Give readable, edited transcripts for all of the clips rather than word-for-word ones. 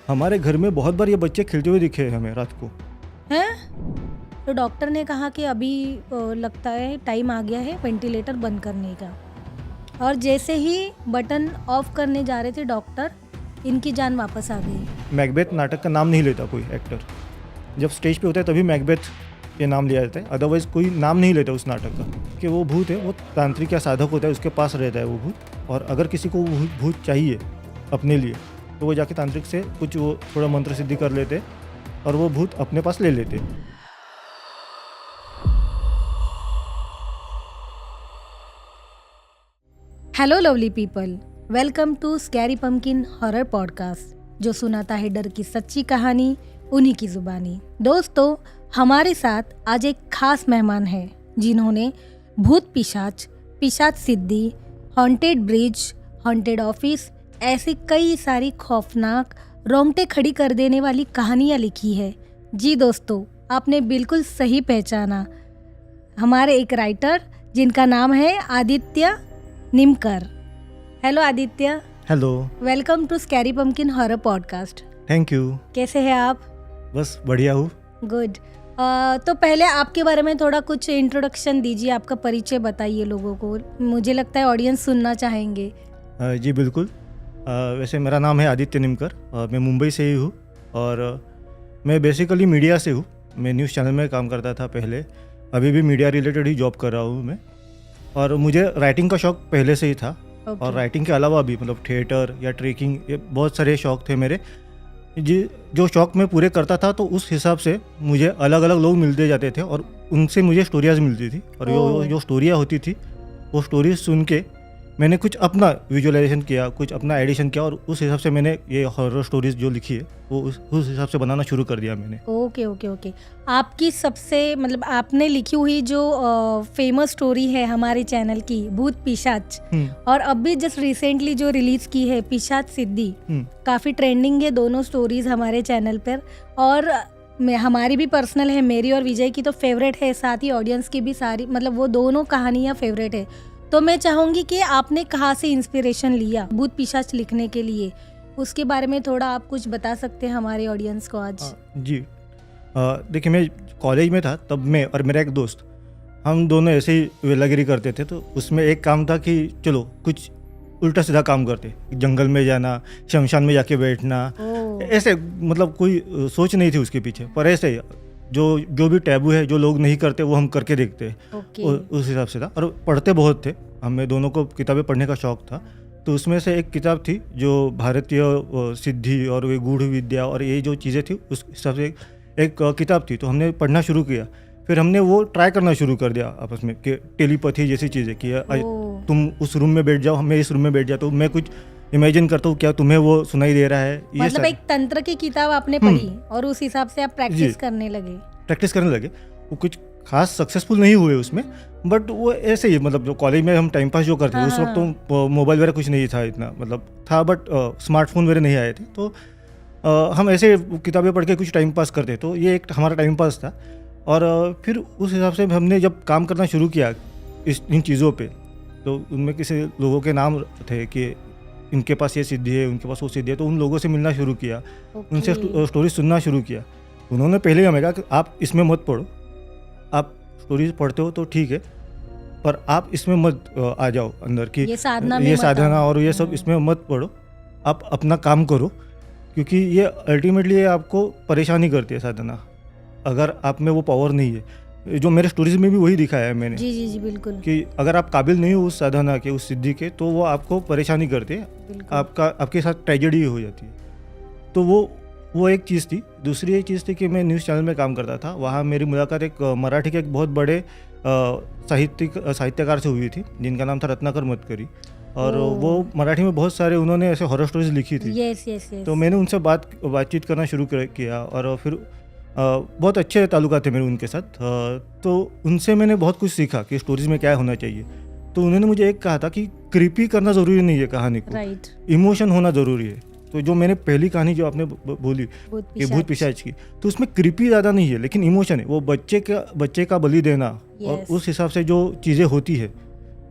हमारे घर में बहुत बार ये बच्चे खेलते हुए दिखे हमें रात को। हैं? तो डॉक्टर ने कहा कि अभी लगता है टाइम आ गया है वेंटिलेटर बंद करने का। और जैसे ही बटन ऑफ करने जा रहे थे डॉक्टर, इनकी जान वापस आ गई। मैकबेथ नाटक का नाम नहीं लेता कोई एक्टर, जब स्टेज पे होता है तभी मैकबेथ ये नाम लिया जाता है, अदरवाइज कोई नाम नहीं लेता उस नाटक का। कि वो भूत है, वो तांत्रिक या साधक होता है, उसके पास रहता है वो भूत। और अगर किसी को वो भूत चाहिए अपने लिए तो वो जाके तांत्रिक से कुछ वो थोड़ा मंत्र सिद्धि कर लेते और वो भूत अपने पास ले लेते। Hello lovely people, welcome to scary pumpkin horror podcast, जो सुनाता है डर की सच्ची कहानी उन्हीं की जुबानी। दोस्तों, हमारे साथ आज एक खास मेहमान है जिन्होंने भूत पिशाच, पिशाच सिद्धि, हॉन्टेड ब्रिज, हॉन्टेड ऑफिस, ऐसी कई सारी खौफनाक, रोंगटे खड़ी कर देने वाली कहानियाँ लिखी है। जी दोस्तों, आपने बिल्कुल सही पहचाना, हमारे एक राइटर जिनका नाम है Aditya Nimkar. Hello Aditya. Hello. Welcome to scary pumpkin horror podcast. Thank you. कैसे हैं आप? बस बढ़िया हूँ। गुड। तो पहले आपके बारे में थोड़ा कुछ इंट्रोडक्शन दीजिए, आपका परिचय बताइए लोगों को, मुझे लगता है ऑडियंस सुनना चाहेंगे। जी बिल्कुल। वैसे मेरा नाम है आदित्य निमकर, मैं मुंबई से ही हूँ और मैं बेसिकली मीडिया से हूँ। मैं न्यूज़ चैनल में काम करता था पहले, अभी भी मीडिया रिलेटेड ही जॉब कर रहा हूँ मैं। और मुझे राइटिंग का शौक पहले से ही था। Okay. और राइटिंग के अलावा भी मतलब थिएटर या ट्रेकिंग, ये बहुत सारे शौक थे मेरे। जो शौक मैं पूरे करता था तो उस हिसाब से मुझे अलग अलग लोग मिलते जाते थे और उनसे मुझे स्टोरीज मिलती थी। और जो स्टोरियाँ होती थी वो स्टोरीज सुन के मैंने कुछ अपना विजुअलाइजेशन किया, कुछ अपना एडिशन किया और उस हिसाब से मैंने ये हॉरर स्टोरीज जो लिखी है वो उस हिसाब से बनाना शुरू कर दिया मैंने। ओके। आपकी सबसे मतलब आपने लिखी हुई जो फेमस स्टोरी है हमारे चैनल की, भूत पिशाच, और अभी जस्ट रिसेंटली जो रिलीज की है पिशाच सिद्धि, काफी ट्रेंडिंग है दोनों स्टोरीज हमारे चैनल पर। और हमारी भी पर्सनल है, मेरी और विजय की तो फेवरेट है, साथ ही ऑडियंस की भी सारी, मतलब वो दोनों कहानियाँ फेवरेट है। तो मैं चाहूँगी कि आपने कहाँ से इंस्पिरेशन लिया भूत पिशाच लिखने के लिए, उसके बारे में थोड़ा आप कुछ बता सकते हैं हमारे ऑडियंस को आज। जी देखिए, मैं कॉलेज में था तब मैं और मेरा एक दोस्त, हम दोनों ऐसे ही वेलागिरी करते थे। तो उसमें एक काम था कि चलो कुछ उल्टा सीधा काम करते, जंगल में जाना, शमशान में जाके बैठना, ऐसे मतलब कोई सोच नहीं थी उसके पीछे, पर ऐसे जो भी टैबू है, जो लोग नहीं करते वो हम करके देखते हैं। उस हिसाब से था। और पढ़ते बहुत थे, हमें दोनों को किताबें पढ़ने का शौक था। तो उसमें से एक किताब थी जो भारतीय सिद्धि और वे गूढ़ विद्या और ये जो चीज़ें थी उस हिसाब से एक किताब थी। तो हमने पढ़ना शुरू किया, फिर हमने वो ट्राई करना शुरू कर दिया आपस में कि टेलीपैथी जैसी चीज़ें कि तुम उस रूम में बैठ जाओ, मैं इस रूम में बैठ जाता हूँ, मैं कुछ इमेजिन करता हूँ, क्या तुम्हें वो सुनाई दे रहा है। मतलब एक तंत्र की किताब आपने पढ़ी और उस हिसाब से आप प्रैक्टिस करने लगे। वो कुछ खास सक्सेसफुल नहीं हुए उसमें, बट वो ऐसे ही, मतलब जो कॉलेज में हम टाइम पास जो करते थे उस वक्त तो मोबाइल वगैरह कुछ नहीं था इतना, मतलब था बट स्मार्टफोन वगैरह नहीं आए थे। तो हम ऐसे किताबें पढ़ के कुछ टाइम पास करते, तो ये एक हमारा टाइम पास था। और फिर उस हिसाब से हमने जब काम करना शुरू किया इन चीज़ों पे, तो उनमें किसी लोगों के नाम थे कि इनके पास ये सिद्धि है, उनके पास वो सिद्धि है। तो उन लोगों से मिलना शुरू किया, उनसे स्टोरी सुनना शुरू किया। उन्होंने पहले हमें कहा कि आप इसमें मत पढ़ो, आप स्टोरीज पढ़ते हो तो ठीक है, पर आप इसमें मत आ जाओ अंदर की, ये साधना और ये सब इसमें मत पढ़ो, आप अपना काम करो, क्योंकि ये अल्टीमेटली आपको परेशानी करती है साधना, अगर आप में वो पावर नहीं है। जो मेरे स्टोरीज में भी वही दिखाया है मैंने। जी बिल्कुल, कि अगर आप काबिल नहीं हो उस साधना के, उस सिद्धि के, तो वो आपको परेशानी करती है, आपके साथ ट्रेजेडी हो जाती है। तो वो एक चीज़ थी। दूसरी एक चीज़ थी कि मैं न्यूज़ चैनल में काम करता था, वहाँ मेरी मुलाकात एक मराठी के एक बहुत बड़े साहित्यकार से हुई थी जिनका नाम था रत्नाकर मतकरी। और वो मराठी में बहुत सारे उन्होंने ऐसे हॉरर स्टोरीज लिखी थी। yes. तो मैंने उनसे बातचीत करना शुरू किया और फिर बहुत अच्छे ताल्लुकात थे मेरे उनके साथ। तो उनसे मैंने बहुत कुछ सीखा कि स्टोरीज में क्या होना चाहिए। तो उन्होंने मुझे एक कहा था कि क्रीपी करना ज़रूरी नहीं है कहानी को, इमोशन होना ज़रूरी है। तो जो मैंने पहली कहानी जो आपने बोली कि भूत पिशाच की, तो उसमें क्रीपी ज़्यादा नहीं है लेकिन इमोशन है। वो बच्चे का बलि देना, और उस हिसाब से जो चीज़ें होती है,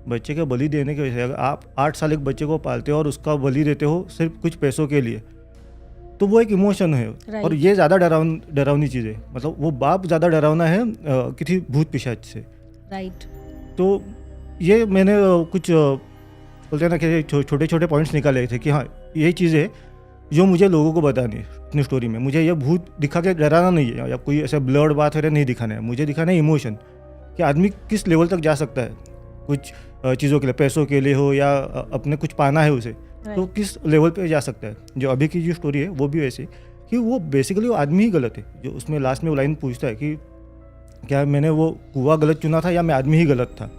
बच्चे का बलि देने की वजह से, अगर आप 8 साल एक बच्चे को पालते हो और उसका बलि देते हो सिर्फ कुछ पैसों के लिए, तो वो एक इमोशन है। Right. और ये ज़्यादा डरावनी चीज़ है, मतलब वो बाप ज़्यादा डरावना है किसी भूत पिशाच से। राइट। तो ये मैंने कुछ बोलते हैं ना कि छोटे छोटे पॉइंट्स निकाले थे कि हाँ यही चीज़ है जो मुझे लोगों को बतानी है अपनी स्टोरी में। मुझे ये भूत दिखा के डराना नहीं है या कोई ऐसा ब्लड बात वगैरह नहीं दिखाना है, मुझे दिखाना है इमोशन कि आदमी किस लेवल तक जा सकता है कुछ चीज़ों के लिए, पैसों के लिए हो या अपने कुछ पाना है उसे, तो किस लेवल पे जा सकता है। जो अभी की जो स्टोरी है वो भी वैसे कि वो बेसिकली वो आदमी ही गलत है। जो उसमें लास्ट में वो लाइन पूछता है कि क्या मैंने वो कुआं गलत चुना था या मैं आदमी ही गलत था।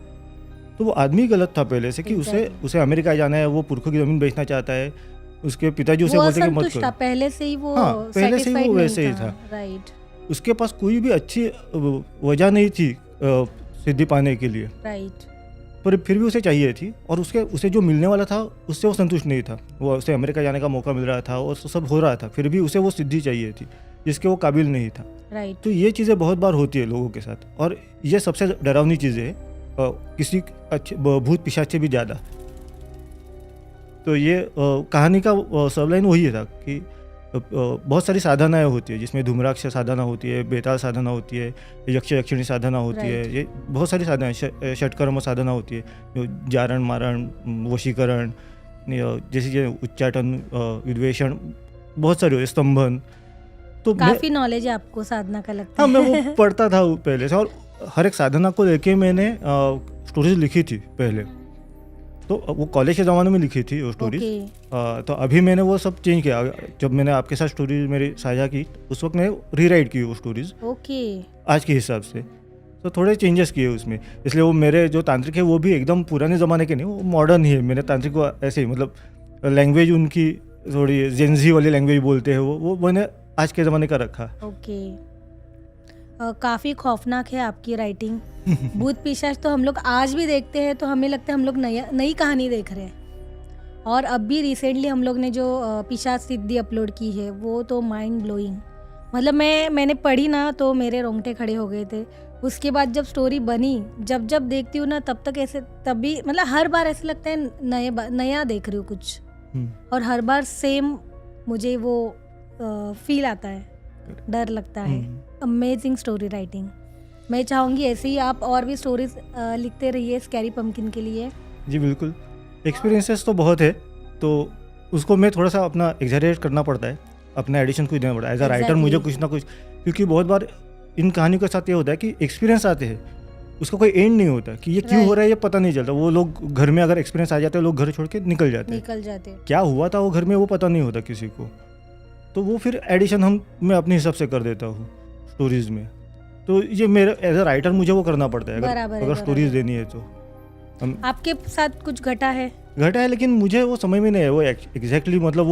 तो वो आदमी गलत था पहले से कि उसे अमेरिका जाना है, वो पुरखों की ज़मीन बेचना चाहता है, उसके पिताजी उसे बोलते कि मत करो। पहले से ही वो हाँ, पहले से ही वो वैसे ही था। राइट। उसके पास कोई भी अच्छी वजह नहीं थी सिद्धि पाने के लिए। राइट। पर फिर भी उसे चाहिए थी और उसे जो मिलने वाला था उससे वो संतुष्ट नहीं था। वो उसे अमेरिका जाने का मौका मिल रहा था और सब हो रहा था, फिर भी उसे वो सिद्धि चाहिए थी जिसके वो काबिल नहीं था। राइट। तो ये चीज़ें बहुत बार होती है लोगों के साथ और ये सबसे डरावनी चीज़ें है किसी अच्छे भूत पिशाच से भी ज़्यादा। तो ये कहानी का सबलाइन वही था कि बहुत सारी साधनाएं होती है जिसमें धूम्राक्ष साधना होती है, बेताल साधना होती है, यक्ष यक्षिणी साधना होती है, ये बहुत सारी साधनाएं, षटकर्म साधना होती है, जो जारण मारण वशीकरण जैसे ये उच्चाटन विद्वेषण बहुत सारी होती है, स्तंभन। तो काफ़ी नॉलेज है आपको साधना का लगता है। हाँ, है। मैं वो पढ़ता था पहले से और हर एक साधना को लेके मैंने स्टोरीज लिखी थी पहले। तो वो कॉलेज के ज़माने में लिखी थी वो स्टोरीज। तो अभी मैंने वो सब चेंज किया। जब मैंने आपके साथ स्टोरीज मेरी साझा की उस वक्त मैंने रीराइट की वो स्टोरीज आज के हिसाब से। तो थोड़े चेंजेस किए उसमें, इसलिए वो मेरे जो तांत्रिक है वो भी एकदम पुराने ज़माने के नहीं, वो मॉडर्न ही है। मैंने तांत्रिक को ऐसे ही मतलब लैंग्वेज उनकी थोड़ी जेंजी वाली लैंग्वेज बोलते हैं वो मैंने आज के ज़माने का रखा। काफ़ी खौफनाक है आपकी राइटिंग। भूत पिशाच तो हम लोग आज भी देखते हैं तो हमें लगता है हम लोग नई कहानी देख रहे हैं। और अब भी रिसेंटली हम लोग ने जो पिशाच सिद्धि अपलोड की है वो तो माइंड ब्लोइंग, मतलब मैंने पढ़ी ना तो मेरे रोंगटे खड़े हो गए थे। उसके बाद जब स्टोरी बनी, जब देखती हूँ ना तब भी मतलब हर बार ऐसे लगता है नया देख रही हूँ कुछ, और हर बार सेम मुझे वो फील आता है, डर लगता है। Amazing story writing. मैं चाहूँगी ऐसे ही आप और भी स्टोरीज लिखते रहिए स्कैरी पम्पकिन के लिए। जी बिल्कुल, एक्सपीरियंसेस तो बहुत है, तो उसको मैं थोड़ा सा अपना एग्जैजरेट करना पड़ता है, अपना एडिशन कुछ देना पड़ता है एज अ राइटर। मुझे कुछ ना कुछ, क्योंकि बहुत बार इन कहानियों के साथ ये होता है कि एक्सपीरियंस आते हैं, उसका कोई एंड नहीं होता कि ये क्यों हो रहा है, ये पता नहीं चलता। वो लोग घर में अगर एक्सपीरियंस आ जाते हैं, लोग घर छोड़ के निकल जाते हैं। क्या हुआ था वो घर में वो पता नहीं होता किसी को। तो वो फिर एडिशन मैं अपने हिसाब से कर देता हूँ स्टोरीज में। तो ये मेरे एज अ राइटर मुझे वो करना पड़ता है अगर स्टोरीज देनी है तो। आपके साथ कुछ घटा है, लेकिन मुझे वो समझ में नहीं है वो एग्जैक्टली मतलब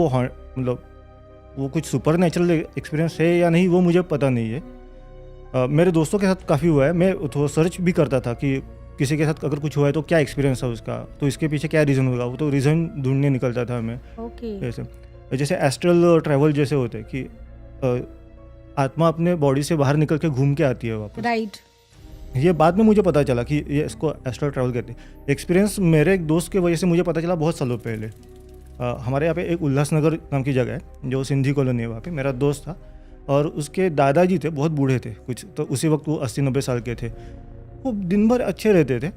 वो कुछ सुपर नेचुरल एक्सपीरियंस है या नहीं, वो मुझे पता नहीं है। मेरे दोस्तों के साथ काफ़ी हुआ है। मैं थोड़ा सर्च भी करता था कि किसी के साथ अगर कुछ हुआ है तो क्या एक्सपीरियंस है उसका, तो इसके पीछे क्या रीज़न होगा, वो तो रीज़न ढूंढने निकलता था मैं। जैसे एस्ट्रल ट्रैवल जैसे होते हैं कि आत्मा अपने बॉडी से बाहर निकल के घूम के आती है वापस। राइट। ये बाद में मुझे पता चला कि ये इसको एस्ट्रल ट्रैवल कहते हैं। एक्सपीरियंस मेरे एक दोस्त की वजह से मुझे पता चला बहुत सालों पहले। हमारे यहाँ पे एक उल्लासनगर नाम की जगह है जो सिंधी कॉलोनी है, वहाँ पे मेरा दोस्त था और उसके दादाजी थे, बहुत बूढ़े थे कुछ, तो उसी वक्त वो 80-90 साल के थे। वो दिन भर अच्छे रहते थे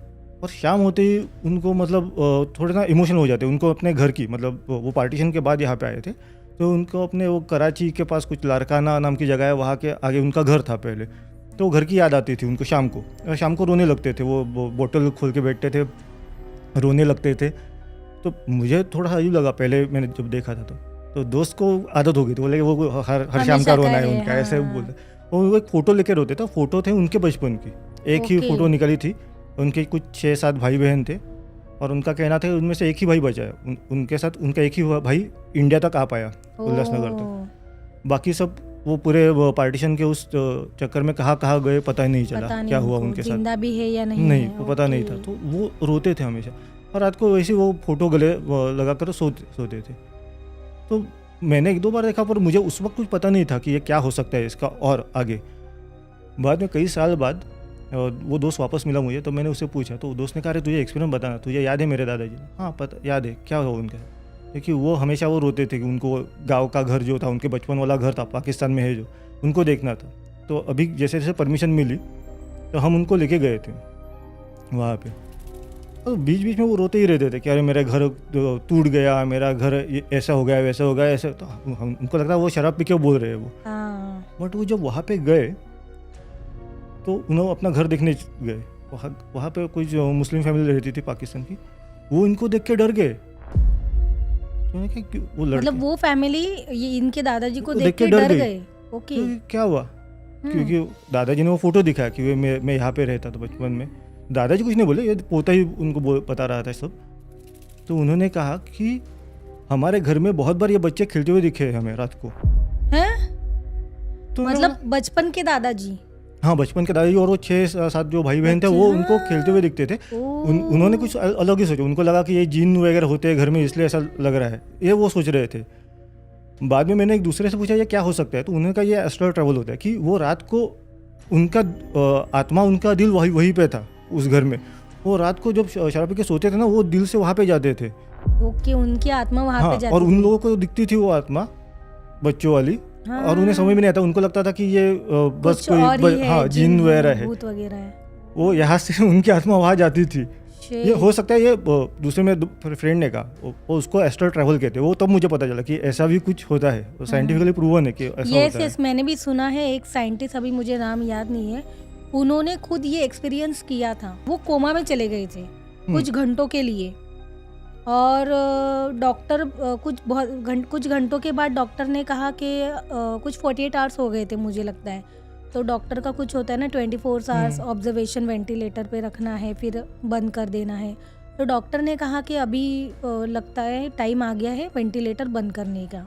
और शाम होते ही उनको मतलब थोड़े ना इमोशनल हो जाते। उनको अपने घर की, मतलब वो पार्टीशन के बाद यहाँ पे आए थे, तो उनको अपने वो कराची के पास कुछ लारकाना नाम की जगह है, वहाँ के आगे उनका घर था पहले। तो वो घर की याद आती थी उनको शाम को रोने लगते थे। वो बोतल खोल के बैठते थे, रोने लगते थे। तो मुझे थोड़ा अजीब लगा पहले मैंने जब देखा था। तो दोस्त को आदत हो गई थी, बोले वो हर शाम का रोना है उनका, ऐसे बोलते। वो एक फ़ोटो लेके रोते थे। फ़ोटो थे उनके बचपन की, एक ही फ़ोटो निकली थी। उनके कुछ 6-7 भाई बहन थे और उनका कहना था उनमें से एक ही भाई बचा है। उनके साथ उनका एक ही भाई इंडिया तक आ पाया, उल्लासनगर तक। बाकी सब वो पूरे पार्टीशन के उस चक्कर में कहाँ गए पता ही नहीं चला, क्या हुआ उनके साथ, जिंदा भी है या नहीं वो पता नहीं था। तो वो रोते थे हमेशा और रात को वैसे वो फ़ोटो गले लगा कर सोते थे। तो मैंने 1-2 बार देखा, पर मुझे उस वक्त कुछ पता नहीं था कि ये क्या हो सकता है इसका। और आगे बाद में कई साल बाद वो दोस्त वापस मिला मुझे, तो मैंने उससे पूछा, तो दोस्त ने कहा अरे तुझे एक्सपीरियंस बताना, तुझे याद है मेरे दादाजी? हाँ पता याद है। क्या हुआ उनका? क्योंकि वो हमेशा वो रोते थे कि उनको गांव का घर जो था, उनके बचपन वाला घर था पाकिस्तान में है जो, उनको देखना था। तो अभी जैसे जैसे परमिशन मिली तो हम उनको लेके गए थे वहाँ पे। तो बीच बीच में वो रोते ही रहते थे कि अरे मेरा घर टूट गया, मेरा घर ऐसा हो गया, वैसा हो गया, ऐसा। तो उनको लगता है वो शराब पी के बोल रहे हैं वो। बट वो जब वहाँ पे गए तो उन्होंने अपना घर देखने गए। वहाँ पे कुछ मुस्लिम फैमिली रहती थी पाकिस्तान की, वो इनको देख के डर गए। तो वो मतलब वो फैमिली ये इनके दादाजी को देख के डर गए। ओके, तो क्या हुआ? क्योंकि दादाजी ने वो फोटो दिखाया कि मैं यहाँ पे रहता था बचपन में। दादाजी कुछ नहीं बोले, ये पोता ही उनको बता रहा था सब। तो उन्होंने कहा कि हमारे घर में बहुत बार ये बच्चे खेलते हुए दिखे हमें रात को। हैं? तो मतलब बचपन के दादाजी? हाँ, बचपन के दादाजी और वो 6-7 जो भाई बहन थे वो उनको खेलते हुए दिखते थे। उन्होंने कुछ अलग ही सोचा, उनको लगा कि ये जिन वगैरह होते हैं घर में इसलिए ऐसा लग रहा है, ये वो सोच रहे थे। बाद में मैंने एक दूसरे से पूछा ये क्या हो सकता है, तो उन्होंने कहा ये एस्ट्रल ट्रैवल होता है कि वो रात को उनका आत्मा, उनका दिल वहीं पे था उस घर में। वो रात को जब शराब पी के सोते थे ना, वो दिल से वहाँ पे जाते थे। ओके, उनकी आत्मा वहाँ पे जाती और उन लोगों को दिखती थी वो आत्मा बच्चों वाली। और उन्हें समझ में नहीं आता, उनको लगता था कि ये बस कोई जिन वगैरह है, भूत वगैरह है। वो यहाँ से उनकी आत्मा वहाँ जाती थी। ये हो सकता है, ये दूसरे में फ्रेंड ने कहा, वो उसको एस्ट्रल ट्रैवल कहते हैं। वो तब मुझे पता चला कि ऐसा भी कुछ होता है, वो साइंटिफिकली प्रूवन है कि ऐसा होता है। यस, मैंने भी सुना है। एक साइंटिस्ट, अभी मुझे नाम याद नहीं है, उन्होंने खुद ये एक्सपीरियंस किया था। वो कोमा में चले गए थे कुछ घंटों के लिए, और डॉक्टर कुछ घंटों के बाद डॉक्टर ने कहा कि कुछ 48 आवर्स हो गए थे मुझे लगता है। तो डॉक्टर का कुछ होता है ना 24 आवर्स ऑब्जर्वेशन, वेंटिलेटर पे रखना है, फिर बंद कर देना है। तो डॉक्टर ने कहा कि अभी लगता है टाइम आ गया है वेंटिलेटर बंद करने का।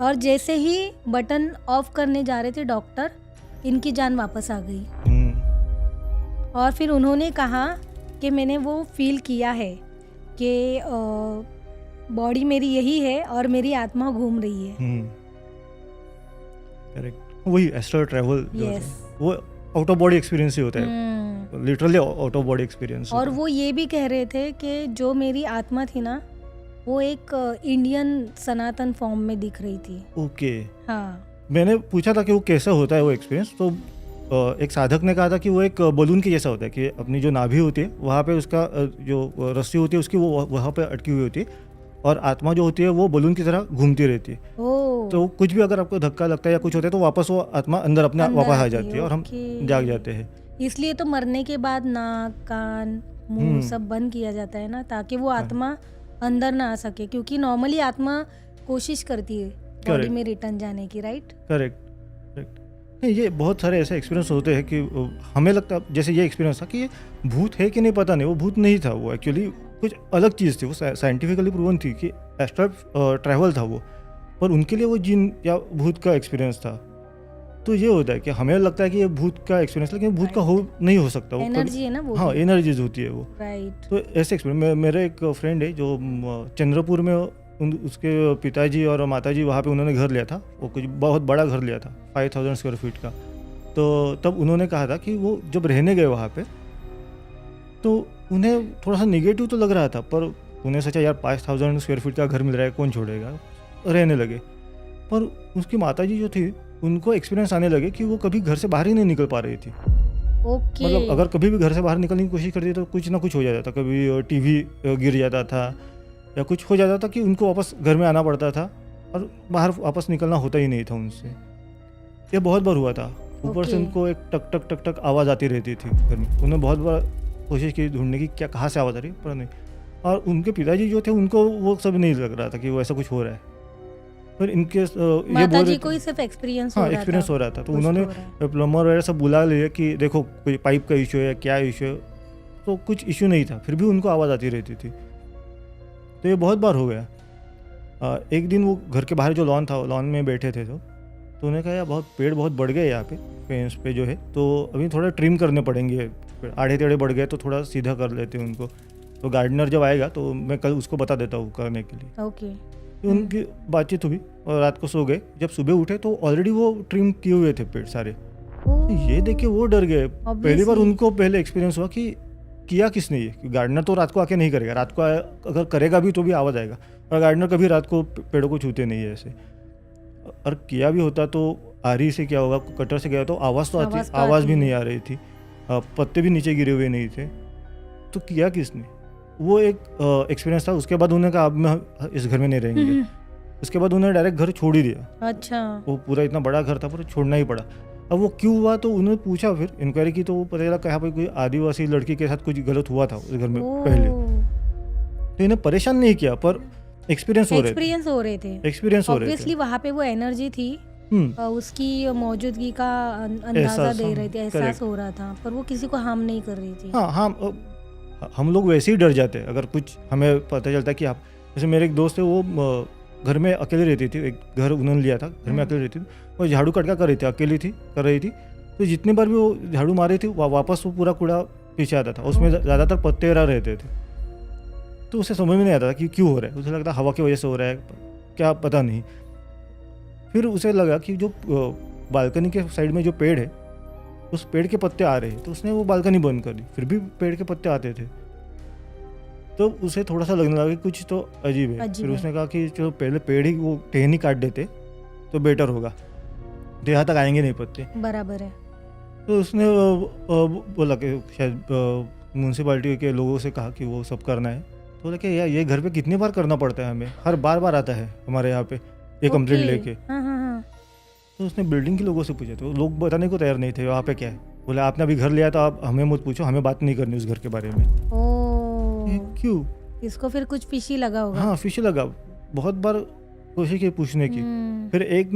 और जैसे ही बटन ऑफ करने जा रहे थे डॉक्टर, इनकी जान वापस आ गई। और फिर उन्होंने कहा कि मैंने वो फील किया है कि बॉडी मेरी यही है और मेरी आत्मा घूम रही है। करेक्ट, वही एस्ट्रल ट्रैवल। वो आउट ऑफ बॉडी एक्सपीरियंस ही होता है, literally out of body experience. और वो ये भी कह रहे थे कि जो मेरी आत्मा थी ना, वो एक इंडियन सनातन फॉर्म में दिख रही थी। ओके, हाँ। मैंने पूछा था कि वो कैसा होता है वो एक्सपीरियंस, तो एक साधक ने कहा था कि वो एक बलून की जैसा होता है, कि अपनी जो नाभि होती है वहाँ पे उसका जो रस्सी होती है उसकी वो वहाँ पे अटकी हुई होती है, और आत्मा जो होती है वो बलून की तरह घूमती रहती है। तो कुछ भी अगर आपको धक्का लगता है या कुछ होता है तो वापस वो आत्मा अंदर अपने वापस आ जाती है और हम जाग जाते हैं। इसलिए तो मरने के बाद नाक, कान, मुंह सब बंद किया जाता है ना, ताकि वो आत्मा अंदर ना आ सके, क्योंकि नॉर्मली आत्मा कोशिश करती है बॉडी में रिटर्न जाने की। Right, correct. नहीं, ये बहुत सारे ऐसे एक्सपीरियंस होते हैं कि हमें लगता, जैसे ये एक्सपीरियंस था कि ये भूत है कि नहीं पता नहीं, वो भूत नहीं था, वो एक्चुअली कुछ अलग चीज़ थी। वो साइंटिफिकली प्रूवन थी कि एस्ट्रल ट्रैवल था वो, पर उनके लिए वो जिन या भूत का एक्सपीरियंस था। तो ये होता है कि हमें लगता है कि ये भूत का एक्सपीरियंस, लेकिन भूत का हो नहीं हो सकता। वो एनर्जी है ना वो। हाँ, एनर्जीज होती है वो। राइट। तो ऐसे एक्सपीरियंस, मेरा एक फ्रेंड है जो चंद्रपुर में, उसके पिताजी और माताजी वहाँ पे उन्होंने घर लिया था। वो कुछ बहुत बड़ा घर लिया था, 5000 स्क्वायर फीट का। तो तब उन्होंने कहा था कि वो जब रहने गए वहाँ पे तो उन्हें थोड़ा सा निगेटिव तो लग रहा था, पर उन्हें सोचा यार 5000 स्क्वायर फीट का घर मिल रहा है, कौन छोड़ेगा, रहने लगे। पर उसकी माताजी जो थी उनको एक्सपीरियंस आने लगे कि वो कभी घर से बाहर ही नहीं निकल पा रही थी। मतलब अगर कभी भी घर से बाहर निकलने की कोशिश करती तो कुछ ना कुछ हो जाता था। कभी टीवी गिर जाता था या कुछ हो जाता था कि उनको वापस घर में आना पड़ता था और बाहर वापस निकलना होता ही नहीं था उनसे। ये बहुत बार हुआ था। ऊपर से उनको एक टक टक टक टक आवाज़ आती रहती थी घर में। उन्होंने बहुत बार कोशिश की ढूंढने की, क्या कहाँ से आवाज़ आ रही है, पर नहीं। और उनके पिताजी जो थे उनको वो सब नहीं लग रहा था कि वो ऐसा कुछ हो रहा है। फिर इनके ये बोल रहे को ही सिर्फ एक्सपीरियंस हो रहा था। तो उन्होंने प्लम्बर वगैरह सब बुला लिया कि देखो कोई पाइप का इशू है, क्या इशू है। तो कुछ इशू नहीं था, फिर भी उनको आवाज़ आती रहती थी। तो ये बहुत बार हो गया। एक दिन वो घर के बाहर जो लॉन था, लॉन में बैठे थे तो उन्होंने कहा यार बहुत पेड़ बहुत बढ़ गए यहाँ पे, फेंस पे जो है, तो अभी थोड़ा ट्रिम करने पड़ेंगे, आड़े टेढ़े बढ़ गए तो थोड़ा सीधा कर लेते हैं उनको। तो गार्डनर जब आएगा तो मैं कल उसको बता देता हूँ करने के लिए। ओके। तो उनकी बातचीत हुई और रात को सो गए। जब सुबह उठे तो ऑलरेडी वो ट्रिम किए हुए थे पेड़ सारे। तो ये देख के वो डर गए। पहली बार उनको पहले एक्सपीरियंस हुआ कि किया किसने ये। गार्डनर तो रात को आके नहीं करेगा, रात को अगर करेगा भी तो भी आवाज़ आएगा। और गार्डनर कभी रात को पेड़ों को छूते नहीं है ऐसे, और किया भी होता तो आरी से क्या होगा, कटर से गया तो आवाज़ तो आती, आवाज़ भी नहीं आ रही थी, पत्ते भी नीचे गिरे हुए नहीं थे, तो किया किसने? वो एक एक्सपीरियंस था। उसके बाद उन्होंने कहा अब मैं इस घर में नहीं रहेंगे। उसके बाद उन्होंने डायरेक्ट घर छोड़ ही दिया। अच्छा। वो पूरा इतना बड़ा घर था, पर छोड़ना ही पड़ा। अब वो क्यों हुआ तो उन्होंने पूछा, फिर इंक्वायरी की तो वो पता चला कहा भाई कोई आदिवासी लड़की के साथ कुछ गलत हुआ था उस घर में पहले। तो इन्हें परेशान नहीं किया, पर एक्सपीरियंस हो रहे थे। ऑब्वियसली वहाँ पे वो एनर्जी थी, उसकी मौजूदगी का अंदाजा दे रहे थे, एहसास हो रहा था, पर वो किसी को हार्म नहीं कर रही थी। हाँ, हम लोग वैसे ही डर जाते हैं अगर कुछ हमें पता चलता है कि आप, जैसे मेरे एक दोस्त है वो घर में अकेले रहती थी, एक घर उन्होंने लिया था, घर में अकेले रहती थी, वो झाड़ू कटका कर रही थी, अकेली थी, कर रही थी, तो जितनी बार भी वो झाड़ू मार रही थी वापस वो पूरा कूड़ा पीछे आता था, उसमें ज़्यादातर पत्ते रहते थे। तो उसे समझ में नहीं आता कि क्यों हो रहा है, उसे लगता हवा की वजह से हो रहा है, क्या पता नहीं। फिर उसे लगा कि जो बालकनी के साइड में जो पेड़ है उस पेड़ के पत्ते आ रहे हैं, तो उसने वो बालकनी बंद कर दी, फिर भी पेड़ के पत्ते आते थे। तो उसे थोड़ा सा लगने लगा कि कुछ तो अजीब है। फिर उसने कहा कि चलो पहले पेड़ ही वो टहनी काट देते तो बेटर होगा, तो यहाँ तक आएंगे नहीं पत्ते। बराबर है। तो उसने बोला कि शायद म्यूनसिपालिटी के लोगों से कहा कि वो सब करना है। तो बोला कि यार ये घर पे कितनी बार करना पड़ता है, हमें हर बार आता है हमारे यहाँ पे ये कंप्लेंट लेके। तो उसने बिल्डिंग के लोगों से पूछा, तो लोग बताने को तैयार नहीं थे वहाँ पे क्या है। बोले आपने अभी घर लिया तो आप हमें मत पूछो, हमें बात नहीं करनी उस घर के बारे में। क्यों? इसको फिर कुछ फिशी लगा होगा। हाँ, फिशी लगा, बहुत बार कोशिश की पूछने की। फिर एक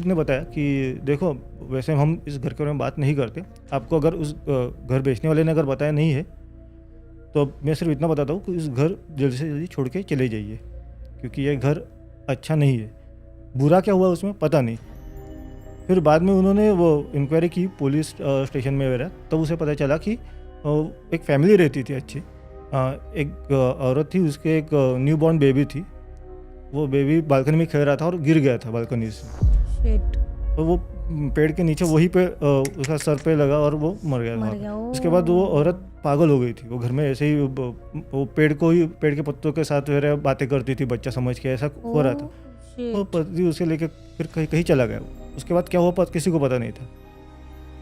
ने बताया कि देखो वैसे हम इस घर के बारे में बात नहीं करते, आपको अगर उस घर बेचने वाले ने अगर बताया नहीं है तो मैं सिर्फ इतना बताता हूँ कि इस घर जल्दी से जल्दी छोड़ के चले जाइए, क्योंकि ये घर अच्छा नहीं है। बुरा क्या हुआ उसमें पता नहीं। फिर बाद में उन्होंने वो इंक्वायरी की पुलिस स्टेशन में वगैरह, तब उसे पता चला कि एक फैमिली रहती थी अच्छी, एक औरत थी, उसके एक न्यू बॉर्न बेबी थी, वो बेबी बालकनी में खेल रहा था और गिर गया था बालकनी से। तो वो पेड़ के नीचे वहीं पे उसका सर पे लगा और वो मर गया। उसके बाद वो औरत पागल हो गई थी, वो घर में ऐसे ही वो पेड़ के पत्तों के साथ वगैरह बातें करती थी बच्चा समझ के, ऐसा हो रहा था। वो पति उसे लेके फिर कहीं चला गया। उसके बाद क्या हुआ किसी को पता नहीं था।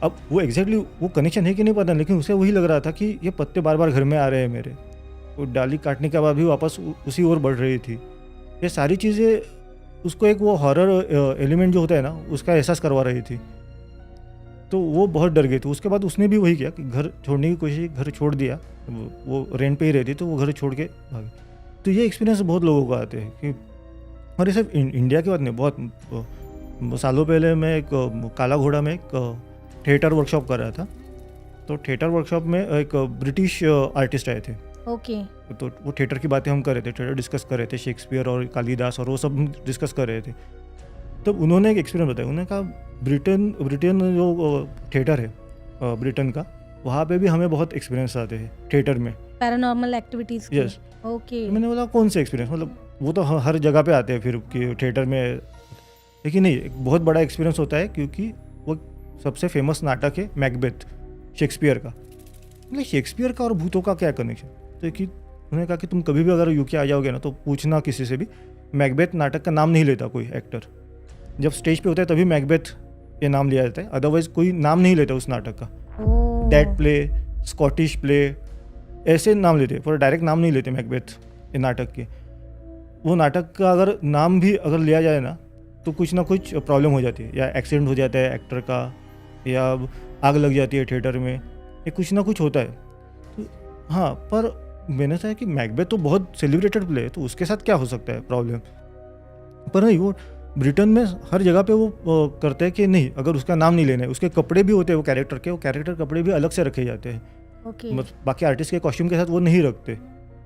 अब वो एग्जैक्टली वो कनेक्शन है कि नहीं पता, लेकिन उसे वही लग रहा था कि ये पत्ते बार बार घर में आ रहे हैं मेरे। वो डाली काटने के बाद भी वापस उसी ओर बढ़ रही थी। ये सारी चीज़ें उसको एक वो हॉरर एलिमेंट जो होता है ना, उसका एहसास करवा रही थी। तो वो बहुत डर गई थी। उसके बाद उसने भी वही किया कि घर छोड़ने की कोशिश, घर छोड़ दिया। वो रेंट पे ही रहती तो वो घर छोड़ के भागी। तो ये एक्सपीरियंस बहुत लोगों को आते हैं कि, और ये सिर्फ इंडिया की बात नहीं, बहुत सालों पहले मैं एक काला घोड़ा में एक थिएटर वर्कशॉप कर रहा था। तो थिएटर वर्कशॉप में एक ब्रिटिश आर्टिस्ट आए थे। ओके। तो वो थिएटर की बातें हम कर रहे थे, थिएटर डिस्कस कर रहे थे, शेक्सपियर और कालिदास और वो सब डिस्कस कर रहे थे। तब उन्होंने एक एक्सपीरियंस बताया। उन्होंने कहा ब्रिटेन जो थिएटर है ब्रिटेन का, वहाँ पे भी हमें बहुत एक्सपीरियंस आते हैं थिएटर में, पैरानॉर्मल एक्टिविटीज़। यस। ओके। मैंने बोला कौन से एक्सपीरियंस, मतलब वो तो हर जगह पे आते हैं फिर कि थिएटर में, लेकिन नहीं, एक बहुत बड़ा एक्सपीरियंस होता है क्योंकि वो सबसे फेमस नाटक है मैकबेथ, शेक्सपियर का। मतलब शेक्सपियर का और भूतों का क्या कनेक्शन? तो कि उन्होंने कहा कि तुम कभी भी अगर यूके आ जाओगे ना तो पूछना किसी से भी, मैकबेथ नाटक का नाम नहीं लेता कोई एक्टर। जब स्टेज पे होता है तभी मैकबेथ ये नाम लिया जाता है, अदरवाइज कोई नाम नहीं लेता उस नाटक का। डेड प्ले, स्कॉटिश प्ले, ऐसे नाम लेते, पर डायरेक्ट नाम नहीं लेते मैकबेथ ये नाटक के। वो नाटक का अगर नाम भी अगर लिया जाए ना तो कुछ ना कुछ प्रॉब्लम हो जाती है, या एक्सीडेंट हो जाता है एक्टर का, या आग लग जाती है थिएटर में, या कुछ ना कुछ होता है। तो हाँ, पर मैंने सोचा कि मैकबेथ तो बहुत सेलिब्रेटेड प्ले है, तो उसके साथ क्या हो सकता है प्रॉब्लम? पर नहीं, वो ब्रिटेन में हर जगह पे वो करते हैं कि नहीं, अगर उसका नाम नहीं लेना है, उसके कपड़े भी होते हैं वो कैरेक्टर कपड़े भी अलग से रखे जाते हैं। Okay. बाकी आर्टिस्ट के कॉस्ट्यूम के साथ वो नहीं रखते,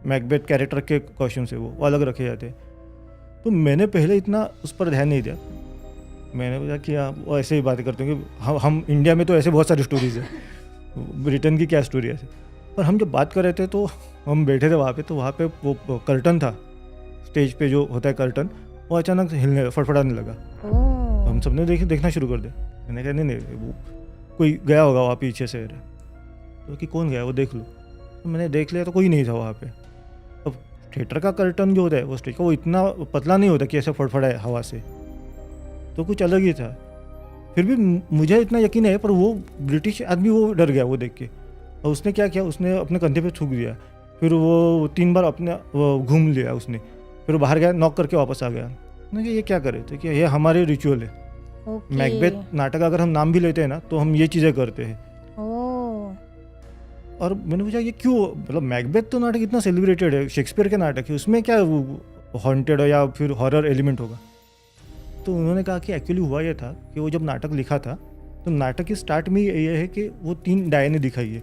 मैकबेथ कैरेक्टर के कॉस्ट्यूम से वो अलग रखे जाते हैं। तो मैंने पहले इतना उस पर ध्यान नहीं दिया। मैंने बोला कि वो ऐसे ही बातें करते हैं कि हम इंडिया में तो ऐसे बहुत सारी स्टोरीज है, ब्रिटेन की क्या स्टोरी है ऐसे। पर हम जब बात कर रहे थे तो हम बैठे थे वहाँ पे, तो वहाँ पे वो कर्टन था, स्टेज पे जो होता है कर्टन, वो अचानक हिलने फड़फड़ाने लगा। हम सबने देखना शुरू कर दिया। मैंने कहा नहीं वो कोई गया होगा वहाँ पीछे से। तो कि कौन गया वो देख लो। तो मैंने देख लिया तो कोई नहीं था वहाँ पे। अब थिएटर का कर्टन जो होता है वो स्टेज का वो इतना पतला नहीं होता कि ऐसे फड़फड़ाए हवा से, तो कुछ अलग ही था। फिर भी मुझे इतना यकीन है, पर वो ब्रिटिश आदमी वो डर गया वो देख के, और उसने क्या किया, उसने अपने कंधे पे थूक दिया। फिर वो 3 बार अपने वो घूम लिया उसने, फिर वो बाहर गया, नॉक करके वापस आ गया। मैंने कहा ये क्या करे, तो क्या ये हमारे रिचुअल है। मैकबेथ नाटक अगर हम नाम भी लेते हैं ना तो हम ये चीज़ें करते हैं। और मैंने पूछा ये क्यों, मतलब मैकबेथ तो नाटक इतना सेलिब्रेटेड है, शेक्सपियर के नाटक है, उसमें क्या वो हॉन्टेड या फिर हॉरर एलिमेंट होगा। तो उन्होंने कहा कि एक्चुअली हुआ ये था कि वो जब नाटक लिखा था तो नाटक की स्टार्ट में ये है कि वो 3 डायने दिखाई है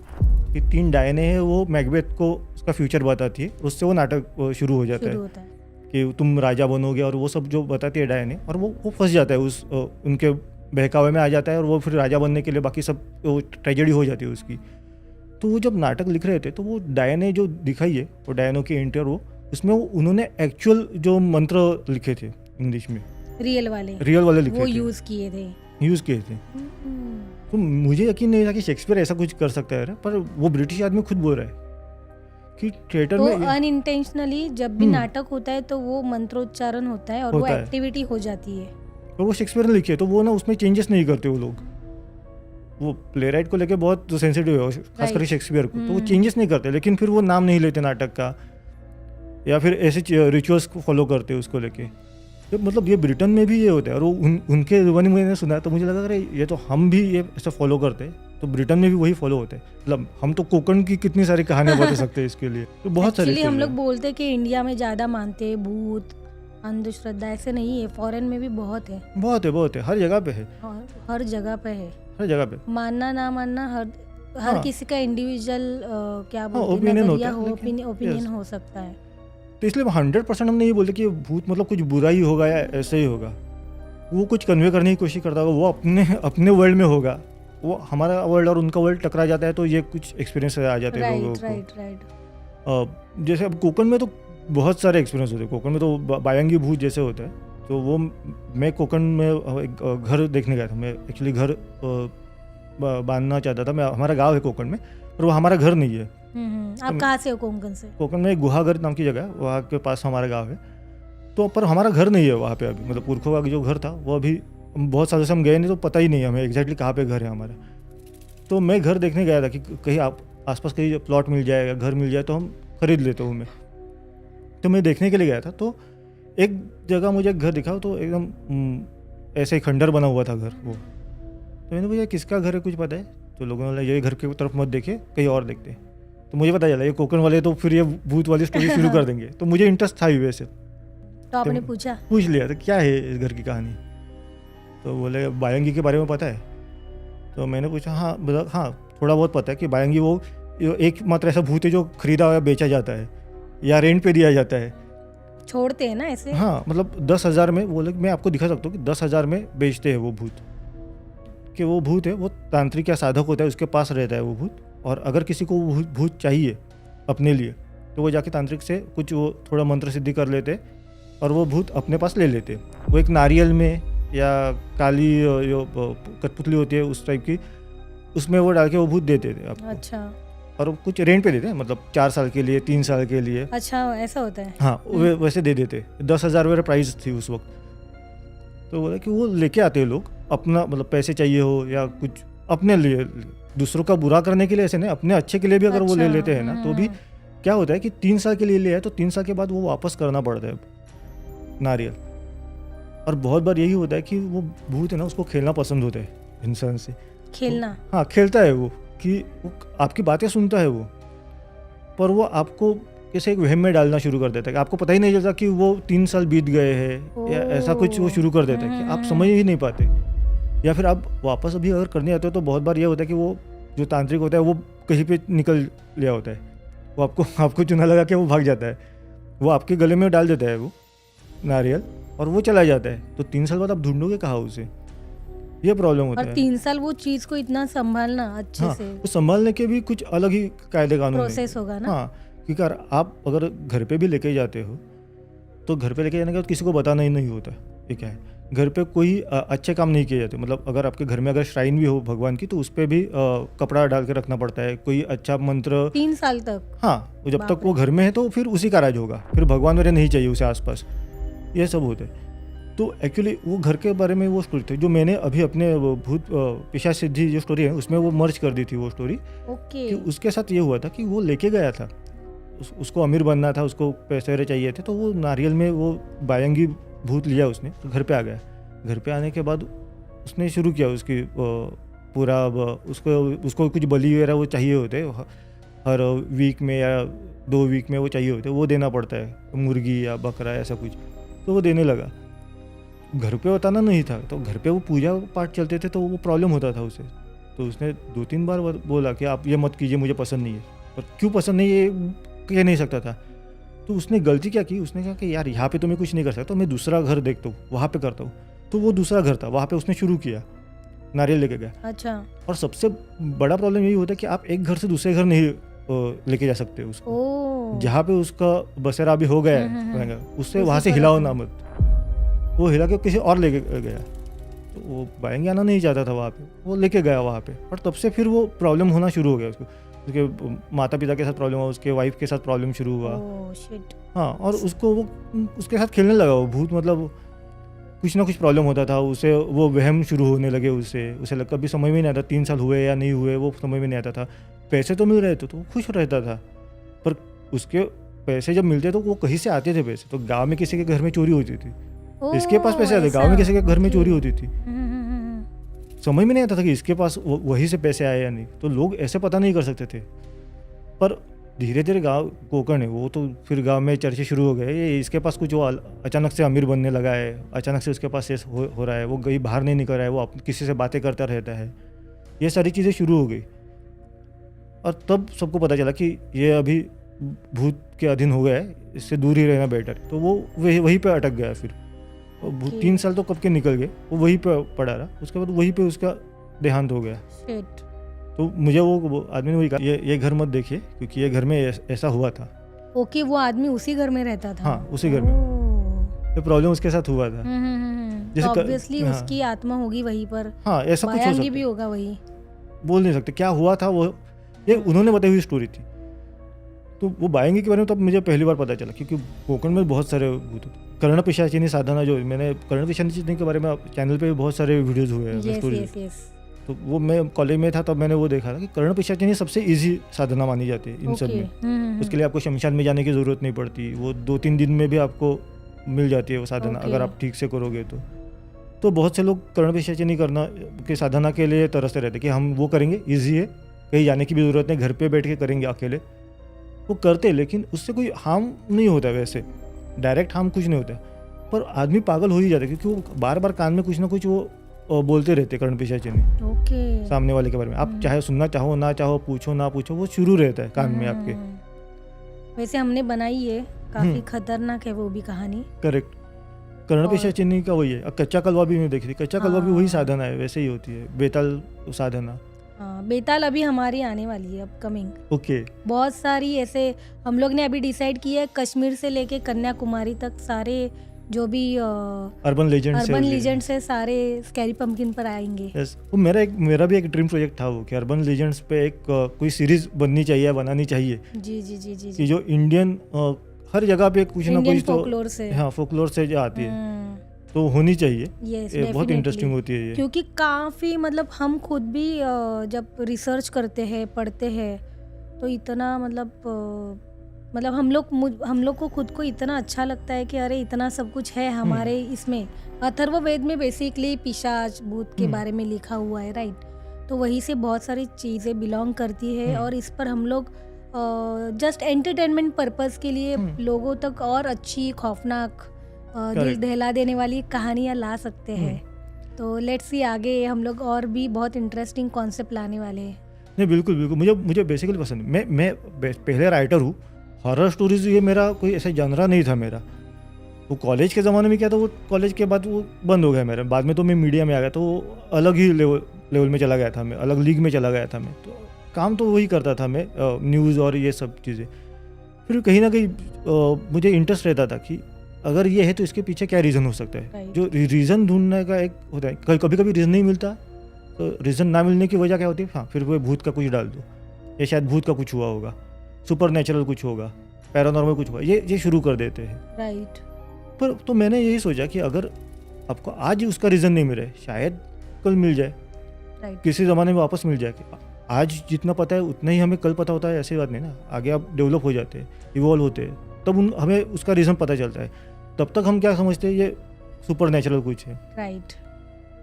कि 3 डायने हैं, वो मैकबेथ को उसका फ्यूचर बताती है, उससे वो नाटक शुरू हो जाता है कि तुम राजा बनोगे और वो सब जो बताती है डायने, और वो फंस जाता है उस उनके बहकावे में आ जाता है, और वो फिर राजा बनने के लिए बाकी सब ट्रेजेडी हो जाती है उसकी। तो वो जब नाटक लिख रहे थे तो वो डायने जो दिखाई है, वो डायनों की एंटर, वो उसमें उन्होंने एक्चुअल जो मंत्र लिखे थे इंग्लिश में, रियल वाले लिखे वो थे, यूज किए थे। तो मुझे यकीन नहीं था कि शेक्सपियर ऐसा कुछ कर सकता है, पर वो ब्रिटिश आदमी खुद बोल रहा है कि थिएटर में अनइंटेंशनली जब भी नाटक होता है तो वो मंत्रोच्चारण होता है और वो एक्टिविटी हो जाती है, और वो शेक्सपियर ने लिखी है, तो वो ना उसमें चेंजेस नहीं करते वो लोग। वो प्ले राइट को लेके बहुत सेंसिटिव है, खास करके शेक्सपियर को, तो वो चेंजेस नहीं करते, लेकिन फिर वो नाम नहीं लेते नाटक का, या फिर ऐसे रिचुअल्स को फॉलो करते उसको लेके। तो मतलब ये ब्रिटेन में भी ये होता है, और वो उनके ज़ुबानी मैंने सुना तो मुझे लगा अरे ये तो हम भी ये ऐसा फॉलो करते हैं, तो ब्रिटेन में भी वही फॉलो होता है। मतलब हम तो कोकण की कितनी सारी कहानियां बता सकते हैं इसके लिए, तो बहुत सारी हम लोग बोलते हैं कि इंडिया में ज़्यादा मानते हैं भूत अंधश्रद्धा, ऐसे नहीं है, फॉरेन में भी बहुत है, हर जगह पे है, हर जगह पे मानना ना मानना हर किसी का इंडिविजुअल क्या बोलते हैं ओपिनियन हो सकता है। तो इसलिए 100% हम नहीं बोलते कि भूत मतलब कुछ बुरा ही होगा या ऐसे ही होगा, वो कुछ कन्वे करने की कोशिश करता होगा, वो अपने वर्ल्ड में होगा, वो हमारा वर्ल्ड और उनका वर्ल्ड टकरा जाता है, तो ये कुछ एक्सपीरियंस आ जाते हैं लोगों को। जैसे अब कोकण में तो बहुत सारे एक्सपीरियंस होते हैं, कोकण में तो बायंगी भूत जैसे होता है। तो वो मैं कोकण में एक घर देखने गया था, मैं एक्चुअली घर बांधना चाहता था, हमारा गाँव है कोकण में, पर वो हमारा घर नहीं है। आप कहाँ से हो कोंकण से? कोकण में गुहागर नाम की जगह है, वहाँ के पास हमारा गांव है, तो पर हमारा घर नहीं है वहाँ पे अभी, मतलब पुरखों का जो घर था वो अभी बहुत सालों से हम गए नहीं, तो पता ही नहीं है हमें एग्जैक्टली कहाँ पे घर है हमारा। तो मैं घर देखने गया था कि कहीं आसपास कहीं प्लॉट मिल जाएगा, घर मिल जाए तो हम खरीद लेते हूँ। तो मैं देखने के लिए गया था, तो एक जगह मुझे घर दिखा, तो एकदम ऐसे ही खंडर बना हुआ था घर वो। तो मैंने पूछा किसका घर है, कुछ पता है? तो लोगों ने बोला ये घर की तरफ मत देखे, कहीं और देखते। तो मुझे पता चला ये कोकण वाले तो फिर ये भूत वाली स्टोरी शुरू कर देंगे, तो मुझे इंटरेस्ट था ही वैसे। तो आपने पूछ लिया तो क्या है इस घर की कहानी, तो बोले बायंगी के बारे में पता है? तो मैंने पूछा हाँ थोड़ा बहुत पता है कि बायंगी वो एक मात्र ऐसा भूत है जो खरीदा हुआ बेचा जाता है या रेंट पे दिया जाता है, छोड़ते हैं ना ऐसे। हाँ, मतलब 10,000 में, वो मैं आपको दिखा सकता हूँ कि 10,000 में बेचते हैं वो भूत, कि वो भूत है वो तांत्रिक या साधक होता है, उसके पास रहता है वो भूत, और अगर किसी को वो भूत चाहिए अपने लिए तो वो जाके तांत्रिक से कुछ वो थोड़ा मंत्र सिद्धि कर लेते और वो भूत अपने पास ले लेते। वो एक नारियल में या काली जो कठपुतली होती है उस टाइप की, उसमें वो डाल के वो भूत देते थे आपको। अच्छा। और कुछ रेंट पे देते हैं, मतलब 4 साल के लिए, 3 साल के लिए। अच्छा, ऐसा होता है? हाँ, वैसे दे देते। 10,000 मेरा प्राइस थी उस वक्त। तो बोला कि वो लेके आते हैं लोग अपना, मतलब पैसे चाहिए हो या कुछ अपने लिए, दूसरों का बुरा करने के लिए ऐसे नहीं, अपने अच्छे के लिए भी अगर वो ले लेते हैं ना, तो भी क्या होता है कि 3 साल के लिए लिया है तो 3 साल के बाद वो वापस करना पड़ता है नारियल। और बहुत बार यही होता है कि वो भूत है ना, उसको खेलना पसंद होता है इंसान से। खेलना? हाँ, खेलता है वो, कि वो आपकी बातें सुनता है वो, पर वो आपको कैसे एक वहम में डालना शुरू कर देता है कि आपको पता ही नहीं चलता कि वो 3 साल बीत गए हैं या ऐसा कुछ वो शुरू कर देता है कि आप समझ ही नहीं पाते। या फिर आप वापस अभी अगर करने आते हो तो बहुत बार ये होता है कि वो जो तांत्रिक होता है वो कहीं पे निकल लिया होता है, वो आपको चुना लगा के वो भाग जाता है, वो आपके गले में डाल देता है वो नारियल और वो चला जाता है। तो 3 साल बाद आप ढूंढोगे कहाँ उसे, ये प्रॉब्लम होता है। और 3 साल वो चीज को इतना संभालना अच्छे से, वो संभालने के भी कुछ अलग ही कायदे कानून प्रोसेस होगा ना। हाँ, क्योंकि आप अगर घर पे भी लेके जाते हो तो घर पे लेके जाने के बाद किसी को बताना ही नहीं होता ये क्या है। घर पे कोई अच्छे काम नहीं किए जाते। मतलब अगर आपके घर में अगर श्राइन भी हो भगवान की तो उस पर भी कपड़ा डाल के रखना पड़ता है। कोई अच्छा मंत्र 3 साल तक। हाँ, वो जब बाप तक वो घर में है तो फिर उसी का राज होगा, फिर भगवान वगैरह नहीं चाहिए उसे आसपास, ये सब होता है। तो एक्चुअली वो घर के बारे में वो स्टोरी थी जो मैंने अभी अपने वो भूत पिशाच सिद्धि जो स्टोरी है उसमें वो मर्ज कर दी थी वो स्टोरी। ओके। कि उसके साथ ये हुआ था कि वो लेके गया था, उसको अमीर बनना था, उसको पैसे वगैरह चाहिए थे, तो वो नारियल में वो बायंगी भूत लिया उसने, तो घर पे आ गया। घर पे आने के बाद उसने शुरू किया उसकी पूरा उसको कुछ बलि वगैरह वो चाहिए होते, हर वीक में या 2 वीक में वो चाहिए होते, वो देना पड़ता है, मुर्गी या बकरा ऐसा कुछ, तो वो देने लगा। घर पे बताना नहीं था, तो घर पे वो पूजा पाठ चलते थे तो वो प्रॉब्लम होता था उसे। तो उसने 2-3 बार बोला कि आप ये मत कीजिए, मुझे पसंद नहीं है। पर क्यों पसंद नहीं है कह नहीं सकता था। तो उसने गलती क्या की, उसने कहा कि यार यहाँ पे तो मैं कुछ नहीं कर सकता, मैं दूसरा घर देखता हूँ, वहाँ पे करता हूँ। तो वो दूसरा घर था, वहाँ पे उसने शुरू किया, नारियल लेके गया। अच्छा। और सबसे बड़ा प्रॉब्लम यही होता है कि आप एक घर से दूसरे घर नहीं लेके जा सकते उसको। जहाँ पे उसका बसेरा भी हो गया है उससे वहाँ से हिलाओ ना मत। वो हिला के किसी और लेके गया, तो वो बाएंगे आना नहीं चाहता था वहाँ पे, वो लेके गया वहाँ पे। और तब से फिर वो प्रॉब्लम होना शुरू हो गया उसको, उसके माता पिता के साथ प्रॉब्लम हुआ, उसके वाइफ के साथ प्रॉब्लम शुरू हुआ। हाँ, और उसको वो उसके साथ खेलने लगा वो भूत, मतलब कुछ ना कुछ प्रॉब्लम होता था उसे, वो वहम शुरू होने लगे उसे कभी समझ में नहीं आता 3 साल हुए या नहीं हुए, वो समझ में नहीं आता था। पैसे तो मिल रहे थे तो वो खुश रहता था, पर उसके पैसे जब मिलते तो वो कहीं से आते थे पैसे, तो गाँव में किसी के घर में चोरी होती थी, इसके पास पैसे आते, गाँव में किसी के घर में चोरी होती थी। समझ में नहीं आता था कि इसके पास वहीं से पैसे आए या नहीं, तो लोग ऐसे पता नहीं कर सकते थे। पर धीरे धीरे गांव कोकण है वो, तो फिर गांव में चर्चे शुरू हो गए, ये इसके पास कुछ वो अचानक से अमीर बनने लगा है, अचानक से उसके पास हो रहा है, वो कहीं बाहर नहीं निकल रहा है, वो किसी से बातें करता रहता है, ये सारी चीज़ें शुरू हो गई। और तब सबको पता चला कि ये अभी भूत के अधीन हो गया है, इससे दूर ही रहना बेटर। तो वो वहीं पर अटक गया। फिर 3 साल तो कब के निकल गए, वो वहीं पे पड़ा रहा। उसके बाद वहीं पे उसका देहांत हो गया। तो मुझे वो आदमी ने वही कहा, ये घर मत देखिए, क्योंकि ये घर में ऐसा हुआ था। ओके, वो आदमी उसी घर में रहता था? हाँ, उसी घर में ये प्रॉब्लम उसके साथ हुआ था। जैसे ऑब्वियसली उसकी आत्मा होगी वहीं पर। हाँ, ऐसा कुछ हो सकता है, भी होगा वही, बोल नहीं सकते क्या हुआ था। वो ये उन्होंने बताई हुई स्टोरी थी। तो वो बाएंगे के बारे में तब मुझे पहली बार पता चला, क्योंकि कोकण में बहुत सारे भूत होते। कर्ण पिशाचिनी साधना, जो मैंने कर्ण पिशाचिनी के बारे में चैनल पे बहुत सारे वीडियोस हुए हैं, स्टोरी। तो वो मैं कॉलेज में था तब मैंने वो देखा था कि कर्ण पिशाचिनी सबसे इजी साधना मानी जाती है इन सब में। उसके लिए आपको शमशान में जाने की ज़रूरत नहीं पड़ती, वो 2-3 दिन में भी आपको मिल जाती है वो साधना, अगर आप ठीक से करोगे तो बहुत से लोग कर्ण पिशाचिनी करना की साधना के लिए तरसते रहते कि हम वो करेंगे, ईजी है, कहीं जाने की भी ज़रूरत नहीं, घर पे बैठ के करेंगे अकेले। वो करते, लेकिन उससे कोई हार्म नहीं होता, वैसे डायरेक्ट हार्म कुछ नहीं होता, पर आदमी पागल हो ही जाता है, क्योंकि वो बार बार कान में कुछ ना कुछ वो बोलते रहते कर्ण पिशाचिनी सामने वाले के बारे में। आप चाहे सुनना चाहो ना चाहो, पूछो ना पूछो, वो शुरू रहता है कान में आपके। वैसे हमने बनाई है, काफी खतरनाक है वो भी कहानी। करेक्ट, कर्ण पिशाचिनी का वही है। कच्चा कलवा भी मैं देखी थी, कच्चा कलवा भी वही साधना है, वैसे ही होती है, बेताल साधना। बेताल अभी हमारी आने वाली है, अपकमिंग। ओके। बहुत सारी ऐसे हम लोग ने अभी डिसाइड किया है, कश्मीर से लेके कन्याकुमारी तक सारे जो भी अर्बन लीजेंड्स है सारे स्कैरी पंपकिन पर आएंगे। वो मेरा भी एक ड्रीम प्रोजेक्ट था वो, कि अर्बन लीजेंड्स पे एक कोई सीरीज बनानी चाहिए। जी। कि जो इंडियन हर जगह पे कुछ ना कुछ तो फोकलोर से जो आती है तो होनी चाहिए। ये बहुत इंटरेस्टिंग होती है ये, क्योंकि काफ़ी मतलब हम खुद भी जब रिसर्च करते हैं, पढ़ते हैं, तो इतना मतलब हम लोग को खुद को इतना अच्छा लगता है कि अरे इतना सब कुछ है हमारे इसमें। अथर्ववेद में बेसिकली पिशाच भूत के बारे में लिखा हुआ है, राइट? तो वहीं से बहुत सारी चीज़ें बिलोंग करती है, और इस पर हम लोग जस्ट एंटरटेनमेंट पर्पस के लिए लोगों तक और अच्छी खौफनाक दिल दहला देने वाली कहानियाँ ला सकते हैं। तो लेट्स सी आगे हम लोग और भी बहुत इंटरेस्टिंग कॉन्सेप्ट लाने वाले हैं। नहीं, बिल्कुल मुझे बेसिकली पसंद है। मैं पहले राइटर हूँ, हॉरर स्टोरीज ये मेरा कोई ऐसा जानरा नहीं था मेरा। वो कॉलेज के ज़माने में क्या था, वो कॉलेज के बाद वो बंद हो गया मेरा। बाद में तो मैं मीडिया में आ गया, तो वो अलग ही लेवल में चला गया था, मैं अलग लीग में चला गया था। मैं तो काम तो वही करता था मैं, न्यूज़ और ये सब चीज़ें। फिर कहीं ना कहीं मुझे इंटरेस्ट रहता था कि अगर ये है तो इसके पीछे क्या रीज़न हो सकता है। Right. जो रीज़न ढूंढने का एक होता है, कभी कभी रीज़न नहीं मिलता, तो रीज़न ना मिलने की वजह क्या होती है, हाँ फिर वो भूत का कुछ डाल दो, या शायद भूत का कुछ हुआ होगा, सुपर नेचुरल कुछ होगा, पैरानॉर्मल कुछ होगा, ये शुरू कर देते हैं। राइट। पर तो मैंने यही सोचा कि अगर आपको आज उसका रीज़न नहीं मिले, शायद कल मिल जाए, राइट। किसी ज़माने में वापस मिल जाए। आज जितना पता है उतना ही हमें कल पता होता है, ऐसी बात नहीं ना। आगे आप डेवलप हो जाते हैं, इवॉल्व होते हैं, तब हमें उसका रीज़न पता चलता है। तब तक हम क्या समझते हैं, ये सुपर नेचुरल कुछ है। राइट।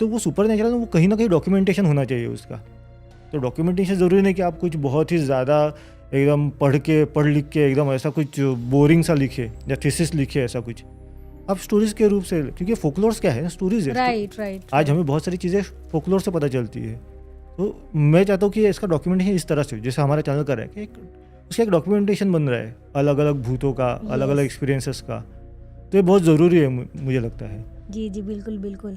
तो वो सुपर नेचुरल, वो कहीं ना कहीं डॉक्यूमेंटेशन होना चाहिए उसका। तो डॉक्यूमेंटेशन ज़रूरी नहीं कि आप कुछ बहुत ही ज़्यादा एकदम पढ़ लिख के एकदम ऐसा कुछ बोरिंग सा लिखे या थीसिस लिखे, ऐसा कुछ आप स्टोरीज के रूप से, क्योंकि फोकलोर्स क्या है, स्टोरीज है। राइट। आज हमें बहुत सारी चीज़ें फोकलोर से पता चलती है। तो मैं चाहता हूँ कि इसका डॉक्यूमेंटेशन इस तरह से, जैसे हमारा चैनल कर रहा है कि उसका एक डॉक्यूमेंटेशन बन रहा है, अलग अलग भूतों का, अलग अलग एक्सपीरियंसेस का। तो ये बहुत ज़रूरी है, मुझे लगता है। जी जी, बिल्कुल बिल्कुल।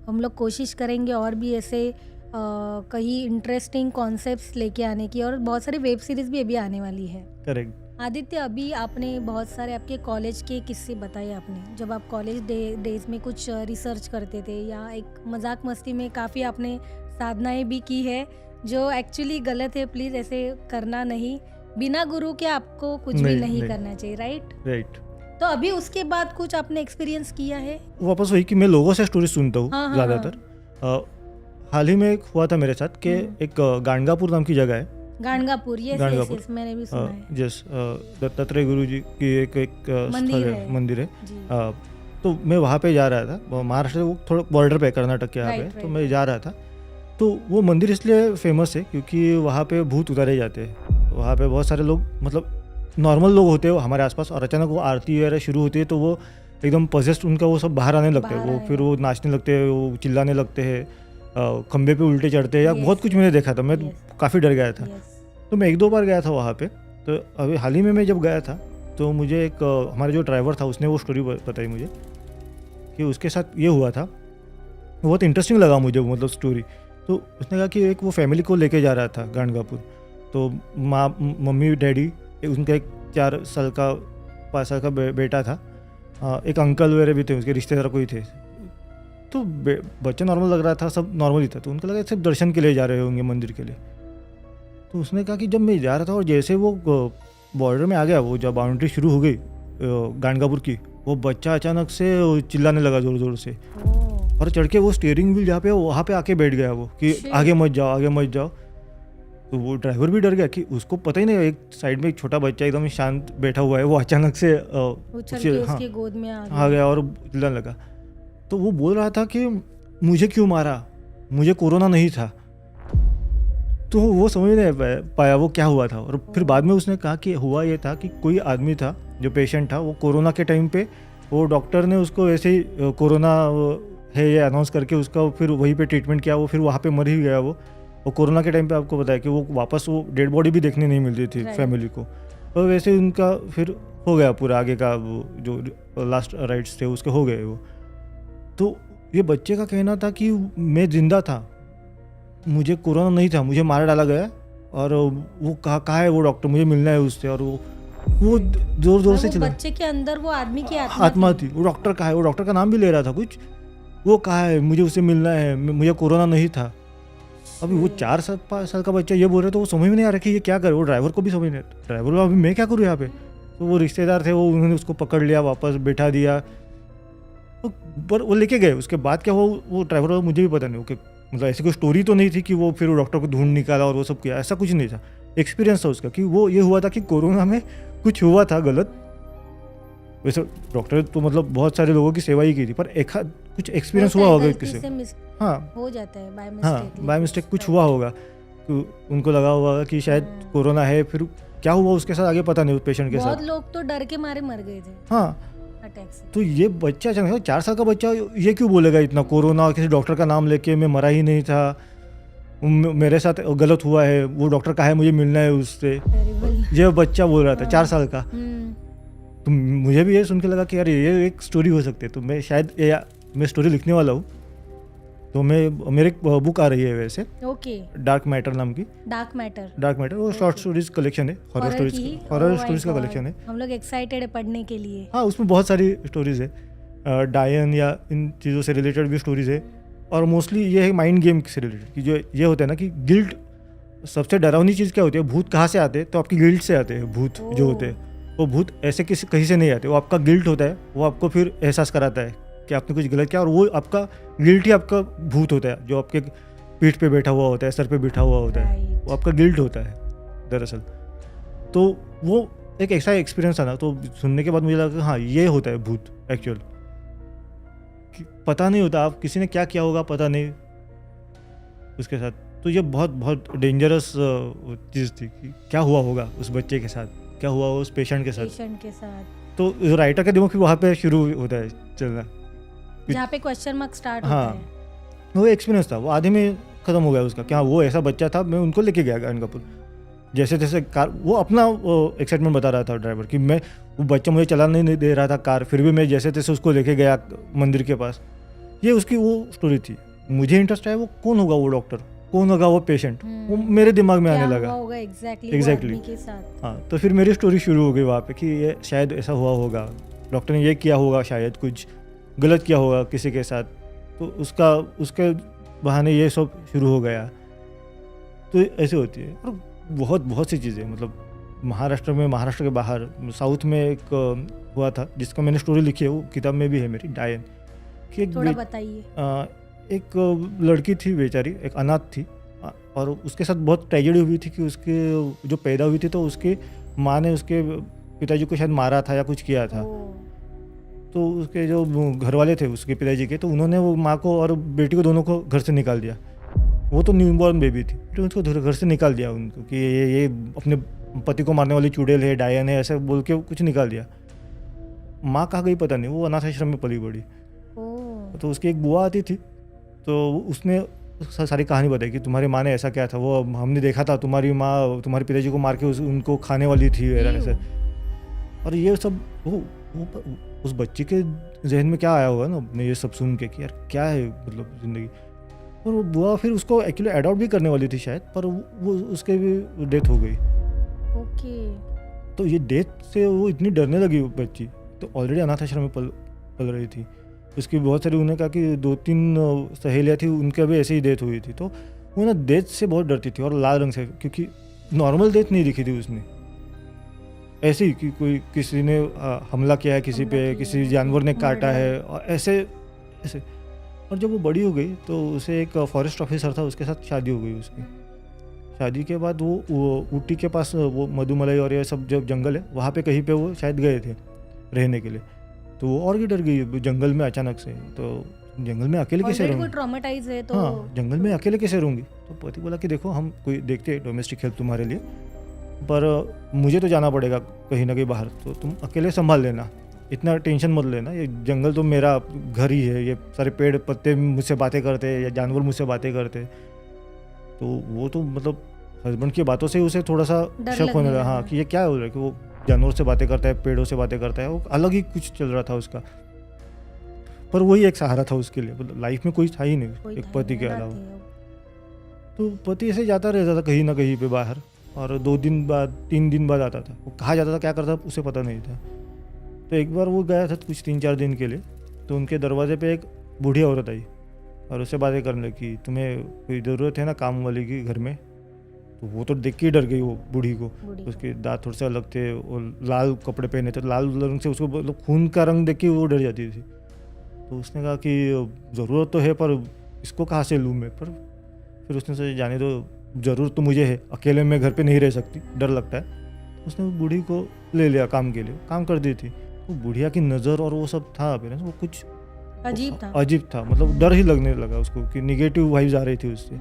हम लोग कोशिश करेंगे और भी ऐसे कई इंटरेस्टिंग कॉन्सेप्ट्स लेके आने की, और बहुत सारी वेब सीरीज भी अभी आने वाली है। करेक्ट। आदित्य, अभी आपने बहुत सारे आपके कॉलेज के किस्से बताए आपने, जब आप कॉलेज डेज में कुछ रिसर्च करते थे, या एक मजाक मस्ती में काफ़ी आपने साधनाएं भी की है जो एक्चुअली गलत है। प्लीज़ ऐसे करना नहीं, बिना गुरु के आपको कुछ भी नहीं करना चाहिए। राइट। तो अभी उसके बाद कुछ आपने एक्सपीरियंस किया है? वापस वही कि मैं लोगों से स्टोरी सुनता हूँ ज़्यादातर। हाल ही में एक हुआ था मेरे साथ कि एक गाणगापुर नाम की जगह है। गाणगापुर, यस, मैंने भी सुना है। यस, दत्तात्रेय गुरु जी की एक मंदिर है। तो मैं वहाँ पे जा रहा था, महाराष्ट्र, वो थोड़ा बॉर्डर पे, कर्नाटक के यहाँ पे। तो मैं जा रहा था, तो वो मंदिर इसलिए फेमस है क्योंकि वहाँ पे भूत उतारे जाते हैं। वहाँ पे बहुत सारे लोग, मतलब नॉर्मल लोग होते हैं हमारे आसपास, और अचानक वो आरती वगैरह शुरू होती है तो वो एकदम पजेस्ट, उनका वो सब बाहर आने लगते हैं। वो फिर वो नाचने लगते हैं, वो चिल्लाने लगते हैं, खंबे पे उल्टे चढ़ते हैं, या बहुत कुछ मैंने देखा था। मैं काफ़ी डर गया था। तो मैं 1-2 बार गया था वहाँ पे। तो अभी हाल ही में मैं जब गया था तो मुझे एक हमारा जो ड्राइवर था उसने वो स्टोरी बताई मुझे कि उसके साथ ये हुआ था। बहुत इंटरेस्टिंग लगा मुझे, मतलब स्टोरी। तो उसने कहा कि एक वो फैमिली को लेके जा रहा था गाणगापुर। तो मम्मी डैडी, उनका एक 4 साल का 5 साल का बेटा था, एक अंकल वगैरह भी थे, उसके रिश्तेदार कोई थे। तो बच्चा नॉर्मल लग रहा था, सब नॉर्मल ही था। तो उनको लगा सिर्फ दर्शन के लिए जा रहे होंगे, मंदिर के लिए। तो उसने कहा कि जब मैं जा रहा था और जैसे वो बॉर्डर में आ गया, वो जब बाउंड्री शुरू हो गई गाणगापुर की, वो बच्चा अचानक से चिल्लाने लगा ज़ोर ज़ोर से, और चढ़ के वो स्टीयरिंग व्हील जहाँ पे, वहाँ पे आके बैठ गया वो कि आगे मत जाओ। तो वो ड्राइवर भी डर गया कि उसको पता ही नहीं, एक साइड में एक छोटा बच्चा एकदम शांत बैठा हुआ है, वो अचानक से उसके गोद में आ गया और चिल्लाने लगा। तो वो बोल रहा था कि मुझे क्यों मारा, मुझे कोरोना नहीं था। तो वो समझ नहीं पाया वो क्या हुआ था। और फिर बाद में उसने कहा कि हुआ ये था कि कोई आदमी था जो पेशेंट था, वो कोरोना के टाइम पे वो डॉक्टर ने उसको ऐसे ही कोरोना है ये अनाउंस करके उसका फिर वहीं पे ट्रीटमेंट किया, वो फिर वहाँ पे मर ही गया वो। और कोरोना के टाइम पे आपको बताया कि वो वापस वो डेड बॉडी भी देखने नहीं मिलती थी फैमिली को। और वैसे उनका फिर हो गया पूरा आगे का, वो जो लास्ट राइट्स थे उसके हो गए वो। तो ये बच्चे का कहना था कि मैं जिंदा था, मुझे कोरोना नहीं था, मुझे मार डाला गया, और वो कहाँ है वो डॉक्टर, मुझे मिलना है उससे। और वो जोर जोर से चिल्ला, बच्चे के अंदर वो आदमी की आत्मा थी। वो डॉक्टर कहाँ है, वो डॉक्टर का नाम भी ले रहा था कुछ, वो कहाँ है, मुझे उससे मिलना है, मुझे कोरोना नहीं था। अभी वो 4 साल का बच्चा ये बोल रहे, तो वो समझ में नहीं आ रहा कि ये क्या करे। वो ड्राइवर को भी समझ नहीं, ड्राइवर को अभी मैं क्या करूँ यहाँ पे। तो वो रिश्तेदार थे, वो उन्होंने उसको पकड़ लिया, वापस बैठा दिया, पर वो लेके गए। उसके बाद क्या हुआ वो ड्राइवर, मुझे भी पता नहीं, ओके, मतलब ऐसी कोई स्टोरी तो नहीं थी कि वो फिर वो डॉक्टर को ढूंढ निकाला और वो सब किया, ऐसा कुछ नहीं था। एक्सपीरियंस था उसका कि वो ये हुआ था कि कोरोना में कुछ हुआ था गलत। वैसे डॉक्टर तो मतलब बहुत सारे लोगों की सेवा ही की थी, पर एक कुछ एक्सपीरियंस हुआ होगा किसी, हाँ हो जाता है बाय मिस्टेक कुछ हुआ होगा, तो उनको लगा होगा कि शायद कोरोना है। फिर क्या हुआ उसके साथ आगे पता नहीं, उस पेशेंट के साथ। बहुत लोग तो डर के मारे मर गए थे, हाँ। तो ये बच्चा 4 साल का बच्चा ये क्यों बोलेगा इतना, कोरोना किसी डॉक्टर का नाम लेके, मैं मरा ही नहीं था, मेरे साथ गलत हुआ है, वो डॉक्टर का है, मुझे मिलना है उससे। ये बच्चा बोल रहा था 4 साल का। तो मुझे भी ये सुन के लगा कि यार ये एक स्टोरी हो सकती है। तो मैं शायद मैं स्टोरी लिखने वाला हूँ तो मेरे एक बुक आ रही है वैसे, ओके, डार्क मैटर नाम की। डार्क मैटर वो शॉर्ट स्टोरीज कलेक्शन है, हॉरर स्टोरीज का कलेक्शन है। हम लोग एक्साइटेड है पढ़ने के लिए। हाँ, उसमें बहुत सारी स्टोरीज है, डायन या इन चीज़ों से रिलेटेड भी स्टोरीज है। और मोस्टली ये है माइंड गेम से रिलेटेड, कि जो ये होता है ना कि गिल्ट, सबसे डरावनी चीज़ क्या होती है, भूत कहाँ से आते हैं, तो आपकी गिल्ट से आते हैं भूत जो होते हैं। वो भूत ऐसे किसी कहीं से नहीं आते, वो आपका गिल्ट होता है, वो आपको फिर एहसास कराता है कि आपने कुछ गलत किया, और वो आपका गिल्ट ही आपका भूत होता है, जो आपके पीठ पे बैठा हुआ होता है, सर पे बैठा हुआ होता है, वो आपका गिल्ट होता है दरअसल। तो वो एक ऐसा एक्सपीरियंस था ना, तो सुनने के बाद मुझे लगा कि हाँ, ये होता है भूत एक्चुअल। पता नहीं होता, आप किसी ने क्या किया होगा पता नहीं उसके साथ। तो ये बहुत बहुत डेंजरस चीज़ थी कि क्या हुआ होगा उस बच्चे के साथ, क्या हुआ उस पेशेंट के साथ। तो राइटर का दिमाग फिर वहाँ पे शुरू होता है चलना, जहाँ पे क्वेश्चन मार्क स्टार्ट हाँ, होता है। वो एक्सपीरियंस था, वो आधे में ख़त्म हो गया उसका। क्या वो ऐसा बच्चा था, मैं उनको लेके गया गानकापुर, जैसे जैसे कार, वो अपना एक्साइटमेंट बता रहा था ड्राइवर कि मैं, वो बच्चा मुझे चलाने नहीं दे रहा था कार, फिर भी मैं जैसे तैसे उसको लेके गया मंदिर के पास। ये उसकी वो स्टोरी थी। मुझे इंटरेस्ट आया, वो कौन होगा वो डॉक्टर, कौन होगा वो पेशेंट, वो मेरे दिमाग में आने लगा एग्जैक्टली। हाँ, तो फिर मेरी स्टोरी शुरू हो गई वहाँ पे कि ये शायद ऐसा हुआ होगा, डॉक्टर ने ये किया होगा, शायद कुछ गलत किया होगा किसी के साथ, तो उसके बहाने ये सब शुरू हो गया। तो ऐसे होती है। और बहुत बहुत सी चीज़ें, मतलब महाराष्ट्र में, महाराष्ट्र के बाहर साउथ में एक हुआ था जिसका मैंने स्टोरी लिखी है, वो किताब में भी है मेरी, डायन की। थोड़ा बताइए। एक लड़की थी बेचारी, एक अनाथ थी, और उसके साथ बहुत ट्रेजेडी हुई थी कि उसके जो पैदा हुई थी तो उसकी माँ ने उसके पिताजी को शायद मारा था या कुछ किया था। तो उसके जो घर वाले थे उसके पिताजी के, तो उन्होंने वो माँ को और बेटी को दोनों को घर से निकाल दिया। वो तो न्यूबॉर्न बेबी थी, तो उसको घर से निकाल दिया उनको कि ये अपने पति को मारने वाली चुड़ैल है, डायन है, ऐसे बोल के कुछ निकाल दिया। माँ कहाँ गई पता नहीं, वो अनाथ आश्रम में पली बड़ी। तो उसकी एक बुआ आती थी, तो उसने सारी कहानी बताई कि तुम्हारी माँ ने ऐसा किया था, वो हमने देखा था, तुम्हारी माँ तुम्हारे पिताजी को मार के उनको खाने वाली थी ऐसे। और ये सब वो उस बच्चे के जहन में क्या आया होगा ना, अपने ये सब सुन के कि यार क्या है मतलब ज़िंदगी। और वो बुआ फिर उसको एक्चुअली अडॉप्ट भी करने वाली थी शायद, पर वो उसके भी डेथ हो गई। तो ये डेथ से वो इतनी डरने लगी वो बच्ची, तो ऑलरेडी अनाथ आश्रम में पल रही थी। उसकी बहुत सारी, उन्हें कहा कि 2-3 सहेलियाँ थी, उनका भी ऐसे ही डेथ हुई थी। तो वो ना डेथ से बहुत डरती थी, और लाल रंग से, क्योंकि नॉर्मल डेथ नहीं दिखी थी उसने, ऐसे ही कि कोई किसी ने हमला किया है किसी पे, किसी जानवर ने काटा है, और ऐसे। और जब वो बड़ी हो गई तो उसे एक फॉरेस्ट ऑफिसर था, उसके साथ शादी हो गई उसकी। शादी के बाद वो ऊटी के पास, वो मधुमलाई और ये सब जब जंगल है वहाँ पे कहीं पे वो शायद गए थे रहने के लिए। तो वो और भी डर गई जंगल में अचानक से। तो जंगल में अकेले कैसे रहूँगी, ट्रॉमेटाइज है तो हाँ, जंगल में अकेले कैसे रहूँगी। तो पति बोला कि देखो हम कोई देखते हैं डोमेस्टिक हेल्प तुम्हारे लिए, पर मुझे तो जाना पड़ेगा कहीं ना कहीं बाहर, तो तुम अकेले संभाल लेना, इतना टेंशन मत लेना, ये जंगल तो मेरा घर ही है, ये सारे पेड़ पत्ते मुझसे बातें करते या जानवर मुझसे बातें करते। तो वो तो मतलब हस्बैंड की बातों से उसे थोड़ा सा शक होने लगा, हाँ, कि ये क्या हो रहा है कि वो जानवर से बातें करता है, पेड़ों से बातें करता है, वो अलग ही कुछ चल रहा था उसका। पर वही एक सहारा था उसके लिए, मतलब लाइफ में कोई था ही नहीं एक पति के अलावा। तो पति ऐसे जाता रहता था कहीं ना कहीं पे बाहर, और 2 दिन बाद 3 दिन बाद आता था। वो कहाँ जाता था, क्या करता था, उसे पता नहीं था। तो एक बार वो गया था कुछ 3-4 दिन के लिए, तो उनके दरवाजे पे एक बूढ़ी औरत आई और उससे बातें करने लगी, तुम्हें कोई ज़रूरत है ना काम वाली की घर में। तो वो तो देख के ही डर गई वो बूढ़ी को, उसके दांत थोड़े से अलग थे, और लाल कपड़े पहने थे, लाल रंग से उसको मतलब खून का रंग देख के वो डर जाती थी। तो उसने कहा कि ज़रूरत तो है, पर इसको कहाँ से लूँ मैं। पर फिर उसने सोचा जाने दो, ज़रूरत तो मुझे है, अकेले मैं घर पे नहीं रह सकती, डर लगता है। उसने वो बूढ़ी को ले लिया काम के लिए, काम कर दी थी। तो बुढ़िया की नज़र और वो सब था पेरेंट्स, वो कुछ अजीब था, मतलब डर ही लगने लगा उसको कि निगेटिव वाइब्स आ रही थी उससे।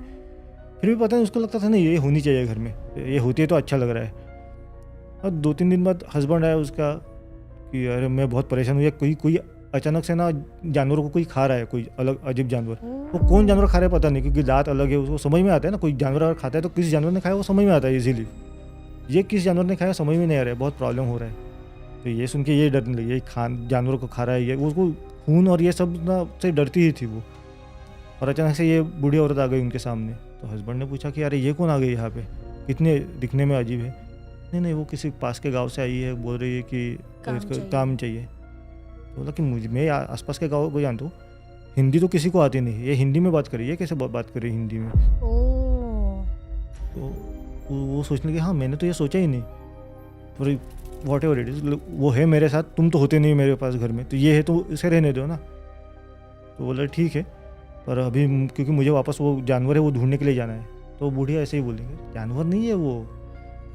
फिर भी पता नहीं, उसको लगता था नहीं ये होनी चाहिए घर में, ये होती है तो अच्छा लग रहा है। और 2-3 दिन बाद हस्बैंड आया उसका कि अरे मैं बहुत परेशान हुई, कोई अचानक से ना जानवरों को कोई खा रहा है, कोई अलग अजीब जानवर। वो कौन जानवर खा रहा है पता नहीं, क्योंकि दांत अलग है, उसको समझ में आता है ना, कोई जानवर अगर खाता है तो किस जानवर ने खाया वो समझ में आता है इजीली। ये किस जानवर ने खाया समझ में नहीं आ रहा है, बहुत प्रॉब्लम हो रहा है। तो ये सुन के ये डरने लगी, ये जानवरों को खा रहा है, ये उसको खून और ये सब ना से डरती ही थी वो। और अचानक से ये बूढ़ी औरत आ गई उनके सामने। तो हस्बैंड ने पूछा कि अरे ये कौन आ गई यहाँ पे, कितने दिखने में अजीब है। नहीं नहीं, वो किसी पास के गांव से आई है, बोल रही है कि इसको काम चाहिए। तो बोला कि मैं आसपास के गाँव को जानता हूँ, हिंदी तो किसी को आती नहीं, ये हिंदी में बात कर रही है, कैसे बात कर रही है हिंदी में। तो वो सोचने लगे हाँ मैंने तो ये सोचा ही नहीं, पर वॉट एवर इट इज़, वो है मेरे साथ, तुम तो होते नहीं मेरे पास घर में, तो ये है तो इसे रहने दो ना। तो बोला ठीक है, पर अभी क्योंकि मुझे वापस वो जानवर है वो ढूंढने के लिए जाना है। तो बूढ़िया ऐसे ही बोलेंगे, जानवर नहीं है वो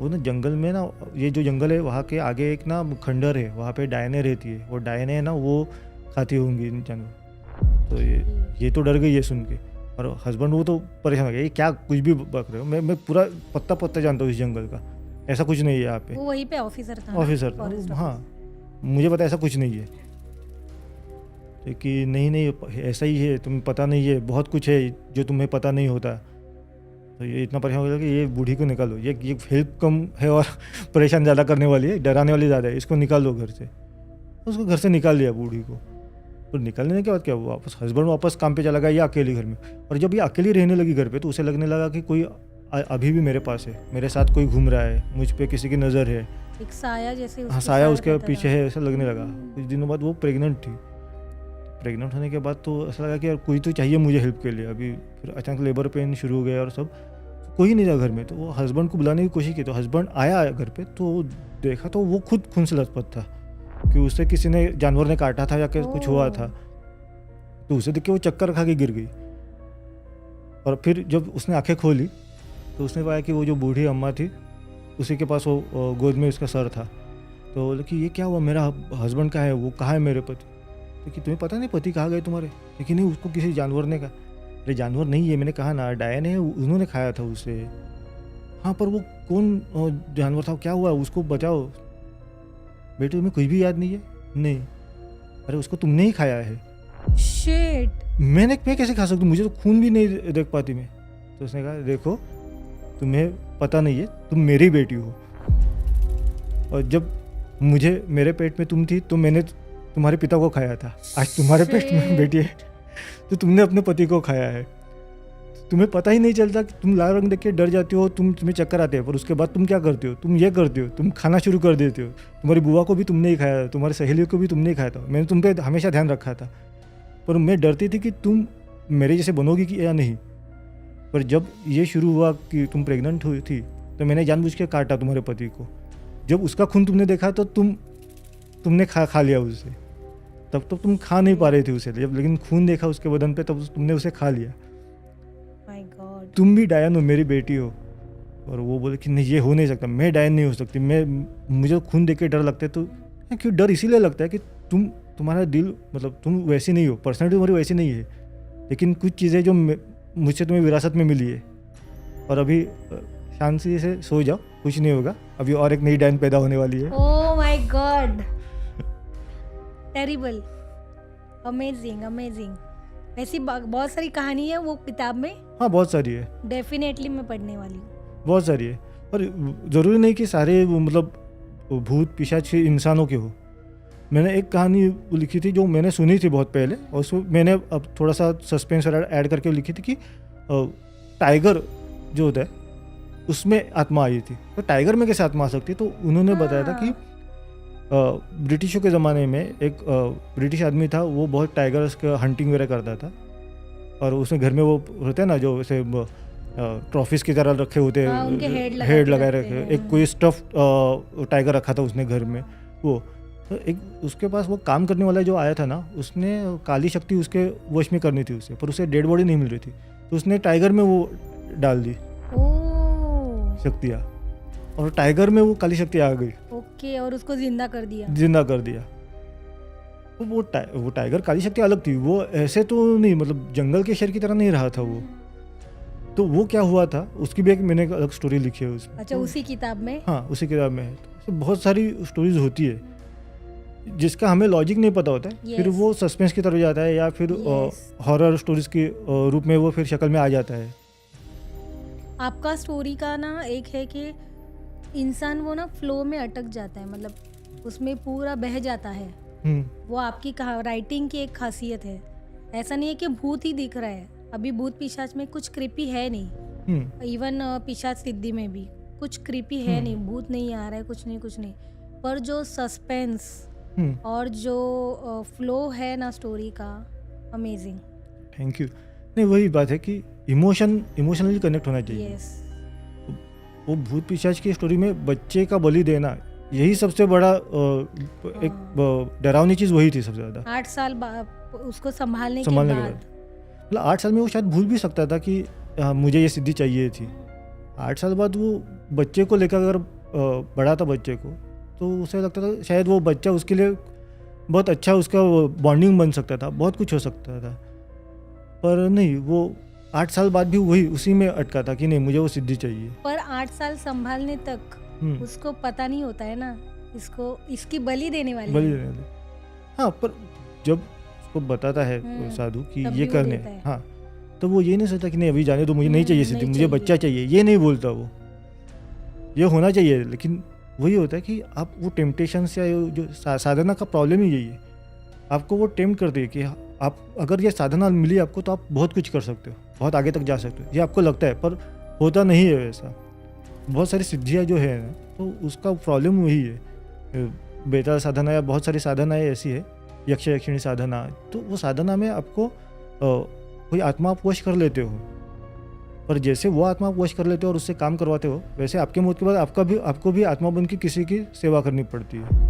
ना जंगल में ना, ये जो जंगल है वहाँ के आगे एक ना खंडर है, वहाँ पे डायने रहती है, वो डायने है ना वो खाती होंगी जानवर। तो ये तो डर गई है सुन के, और हस्बैंड वो तो परेशान हो गया, ये क्या कुछ भी बक रहे हो, मैं पूरा पत्ता पत्ता जानता हूँ इस जंगल का, ऐसा कुछ नहीं है यहाँ पे। वो वहीं पे ऑफिसर था, हाँ मुझे पता ऐसा कुछ नहीं है। तो कि नहीं ऐसा ही है, तुम्हें पता नहीं है, बहुत कुछ है जो तुम्हें पता नहीं होता। तो ये इतना परेशान हो गया कि ये बूढ़ी को निकालो, ये हेल्प कम है और परेशान ज़्यादा करने वाली है, डराने वाली ज़्यादा है, इसको निकाल दो घर से। उसको घर से निकाल लिया बूढ़ी को। तो निकलने के बाद क्या हुआ, हस्बैंड वापस काम पे चला गया, ये अकेली घर में। और जब ये अकेली रहने लगी घर पे, तो उसे लगने लगा कि कोई अभी भी मेरे पास है, मेरे साथ कोई घूम रहा है, मुझ पे किसी की नज़र है, एक साया जैसे। हाँ साया उसके पीछे है, ऐसा लगने लगा। कुछ दिनों बाद वो प्रेग्नेंट थी। प्रेग्नेंट होने के बाद तो ऐसा लगा कि यार कोई तो चाहिए मुझे हेल्प के लिए। अभी फिर अचानक लेबर पेन शुरू हो गया और सब, कोई नहीं था घर में। तो वो हस्बैंड को बुलाने की कोशिश की, तो हस्बैंड आया घर पे, तो देखा तो वो खुद खून से लथपथ था कि उसे किसी ने जानवर ने काटा था या कुछ हुआ था। तो उसे देख के वो चक्कर खा के गिर गई। और फिर जब उसने आंखें खोली तो उसने पाया कि वो जो बूढ़ी अम्मा थी उसी के पास वो गोद में उसका सर था। तो बोले कि ये क्या हुआ, मेरा हस्बैंड कहाँ है, वो कहाँ है मेरे पति। तो कि तुम्हें पता नहीं पति कहाँ गए तुम्हारे। लेकिन नहीं, उसको किसी जानवर ने कहा। अरे जानवर नहीं है, मैंने कहा ना, डायन है, उन्होंने खाया था उसे। हाँ पर वो कौन जानवर था, क्या हुआ, उसको बचाओ। बेटे तुम्हें कुछ भी याद नहीं है। नहीं। अरे उसको तुमने ही खाया है। शिट। मैं कैसे खा सकती हूँ, मुझे तो खून भी नहीं देख पाती मैं। तो उसने कहा देखो तुम्हें पता नहीं है, तुम मेरी बेटी हो, और जब मेरे पेट में तुम थी तो मैंने तुम्हारे पिता को खाया था। आज तुम्हारे पेट में बेटी है तो तुमने अपने पति को खाया है। तुम्हें पता ही नहीं चलता कि तुम लाल रंग देख के डर जाती हो, तुम्हें चक्कर आते हैं, पर उसके बाद तुम क्या करते हो, तुम ये करते हो, तुम खाना शुरू कर देते हो। तुम्हारी बुआ को भी तुमने ही खाया था, तुम्हारी सहेलियों को भी तुमने ही खाया था। मैंने तुम पे हमेशा ध्यान रखा था, पर मैं डरती थी कि तुम मेरे जैसे बनोगी कि या नहीं। पर जब ये शुरू हुआ कि तुम प्रेग्नेंट हुई थी तो मैंने जानबूझ के काटा तुम्हारे पति को। जब उसका खून तुमने देखा तो तुमने खा लिया उसे। तब तो तुम खा नहीं पा रही थी उसे, जब लेकिन खून देखा उसके बदन पे तब तुमने उसे खा लिया। My God. तुम भी डायन हो, मेरी बेटी हो। और वो बोले कि नहीं ये हो नहीं सकता, मैं डायन नहीं हो सकती, मुझे खून देख के डर लगता है। तो क्यों डर इसीलिए लगता है कि तुम्हारा दिल, मतलब तुम वैसी नहीं हो, पर्सनैलिटी तुम्हारी वैसी नहीं है, लेकिन कुछ चीज़ें जो मुझसे तुम्हें विरासत में मिली है। और अभी शांति से सो जाओ, कुछ नहीं होगा, अभी और एक नई डायन पैदा होने वाली है। Oh my God, terrible, amazing amazing. ऐसी बहुत सारी कहानी है वो किताब में। हाँ बहुत सारी है, डेफिनेटली मैं पढ़ने वाली हूँ। बहुत सारी है, और ज़रूरी नहीं कि सारे मतलब भूत पिशाच इंसानों के हो। मैंने एक कहानी लिखी थी जो मैंने सुनी थी बहुत पहले, और उसमें मैंने अब थोड़ा सा सस्पेंस ऐड करके लिखी थी कि टाइगर जो होता है उसमें आत्मा आई थी। तो टाइगर में कैसे आत्मा आ सकती है, तो उन्होंने बताया था कि ब्रिटिशों के ज़माने में एक ब्रिटिश आदमी था, वो बहुत टाइगर्स का हंटिंग वगैरह करता था, और उसमें घर में वो होते हैं ना जो ऐसे ट्रॉफीज की तरह रखे होते हैं, उनके हेड लगाए रखे। एक कोई स्टफ टाइगर रखा था उसने घर में। वो तो एक उसके पास वो काम करने वाला जो आया था ना, उसने काली शक्ति उसके वश में करनी थी उसे, पर उसे डेड बॉडी नहीं मिल रही थी, तो उसने टाइगर में वो डाल दी शक्तियाँ, और टाइगर में वो काली शक्ति आ गई। ओके, और उसको जिंदा कर दिया। तो वो टाइगर काली शक्ति अलग थी, वो ऐसे तो नहीं, मतलब जंगल के शेर की तरह नहीं रहा था वो। तो वो क्या हुआ था उसकी भी एक मैंने अलग स्टोरी लिखी है उसमें। अच्छा, उसी किताब में? हाँ उसी किताब में है। तो बहुत सारी स्टोरीज होती है जिसका हमें लॉजिक नहीं पता होता है। yes. फिर वो सस्पेंस की तरफ जाता है, या फिर हॉरर स्टोरीज के रूप में वो फिर शक्ल में आ जाता है। आपका स्टोरी का ना एक है कि इंसान वो ना फ्लो में अटक जाता है, मतलब उसमें पूरा बह जाता है। वो आपकी राइटिंग की एक खासियत है। ऐसा नहीं है कि भूत ही दिख रहा है, अभी भूत पिशाच में कुछ क्रीपी है नहीं, इवन पिशाच सिद्धि में भी कुछ क्रीपी है नहीं, भूत नहीं आ रहा है, कुछ नहीं, पर जो सस्पेंस और जो फ्लो है ना स्टोरी का, अमेजिंग। Thank you. नहीं, वही बात है कि इमोशनली कनेक्ट होना चाहिए। यस, वो भूत पिशाच की स्टोरी में बच्चे का बलि देना, यही सबसे बड़ा एक डरावनी चीज़ वही थी सबसे ज़्यादा। 8 साल उसको संभालने के के बाद मतलब 8 साल में वो शायद भूल भी सकता था कि मुझे ये सिद्धि चाहिए थी। 8 साल बाद वो बच्चे को लेकर अगर बड़ा था बच्चे को, तो उसे लगता था शायद वो बच्चा उसके लिए बहुत अच्छा, उसका बॉन्डिंग बन सकता था, बहुत कुछ हो सकता था। पर नहीं, वो 8 साल बाद भी वही उसी में अटका था कि नहीं, मुझे वो सिद्धि चाहिए। पर 8 साल संभालने तक उसको पता नहीं होता है ना, इसकी बलि देने वाली है। हाँ, पर जब उसको बताता है साधु कि ये करने, हाँ, तो वो ये नहीं सोचता कि नहीं अभी जाने तो, मुझे नहीं चाहिए सिद्धि, मुझे बच्चा चाहिए, ये नहीं बोलता वो। ये होना चाहिए, लेकिन वही होता है कि आप वो टेम्पटेशन से, जो साधना का प्रॉब्लम ही यही है, आपको वो टेम्प्ट करती है कि आप अगर ये साधना मिली आपको तो आप बहुत कुछ कर सकते हो, बहुत आगे तक जा सकते हो, ये आपको लगता है, पर होता नहीं है वैसा। बहुत सारी सिद्धियाँ जो है ना, तो उसका प्रॉब्लम वही है। बेताल साधना या बहुत सारी साधनाएँ ऐसी है, यक्ष यक्षिणी साधना, तो वो साधना में आपको कोई आत्मा आप वश कर लेते हो, पर जैसे वो आत्मा आप वश कर लेते हो और उससे काम करवाते हो, वैसे आपके मौत के बाद आपको भी आत्मा बन के किसी की सेवा करनी पड़ती है।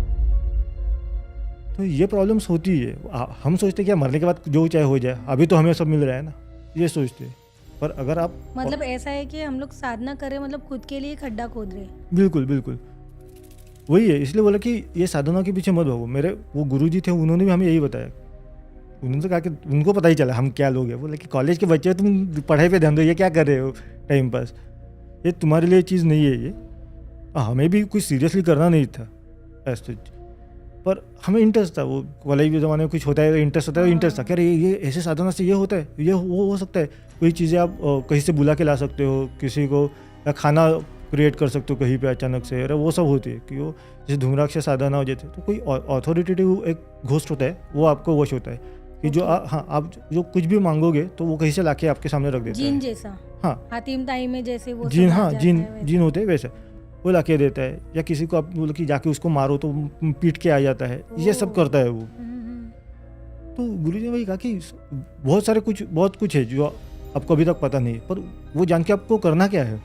तो ये प्रॉब्लम्स होती है। हम सोचते हैं कि मरने के बाद जो चाहे हो जाए, अभी तो हमें सब मिल रहा है ना, ये सोचते हैं। पर अगर आप मतलब ऐसा है कि हम लोग साधना करें, मतलब खुद के लिए खड्डा खोद रहे हैं। बिल्कुल बिल्कुल वही है, इसलिए बोला कि ये साधना के पीछे मत भागो। मेरे वो गुरुजी थे, उन्होंने भी हमें यही बताया। उन्होंने तो कहा कि उनको पता ही चला हम क्या लोग हैं। बोले कि कॉलेज के बच्चे, तुम पढ़ाई पे ध्यान दो, ये क्या कर रहे हो टाइम पास, ये तुम्हारे लिए चीज़ नहीं है। ये हमें भी कुछ सीरियसली करना नहीं था ऐसा, पर हमें इंटरेस्ट था। वो कॉलेज के ज़माने में कुछ होता है, इंटरेस्ट होता है, इंटरेस्ट था कि अरे ये ऐसे साधना से ये होता है, ये वो हो सकता है। कोई चीज़ें आप कहीं से बुला के ला सकते हो किसी को, या खाना क्रिएट कर सकते हो कहीं पे अचानक से, अरे वो सब होती है कि वो जैसे धूम्राक्ष साधना हो जाती है, तो कोई अथॉरिटेटिव एक घोस्ट होता है, वो आपको वश होता है कि जो हाँ, आप जो कुछ भी मांगोगे तो वो कहीं से लाके आपके सामने रख देता है। जिन जैसा, हाँ, हातिम ताई में जैसे वो जिन, हाँ, जिन होते हैं वैसे, वो लाके देता है। या किसी को आप बोलो कि जाके उसको मारो तो पीट के आ जाता है, ये सब करता है वो। तो गुरु जी ने वही कहा कि बहुत कुछ है जो आपको अभी तक पता नहीं, पर वो जान के आपको करना क्या है।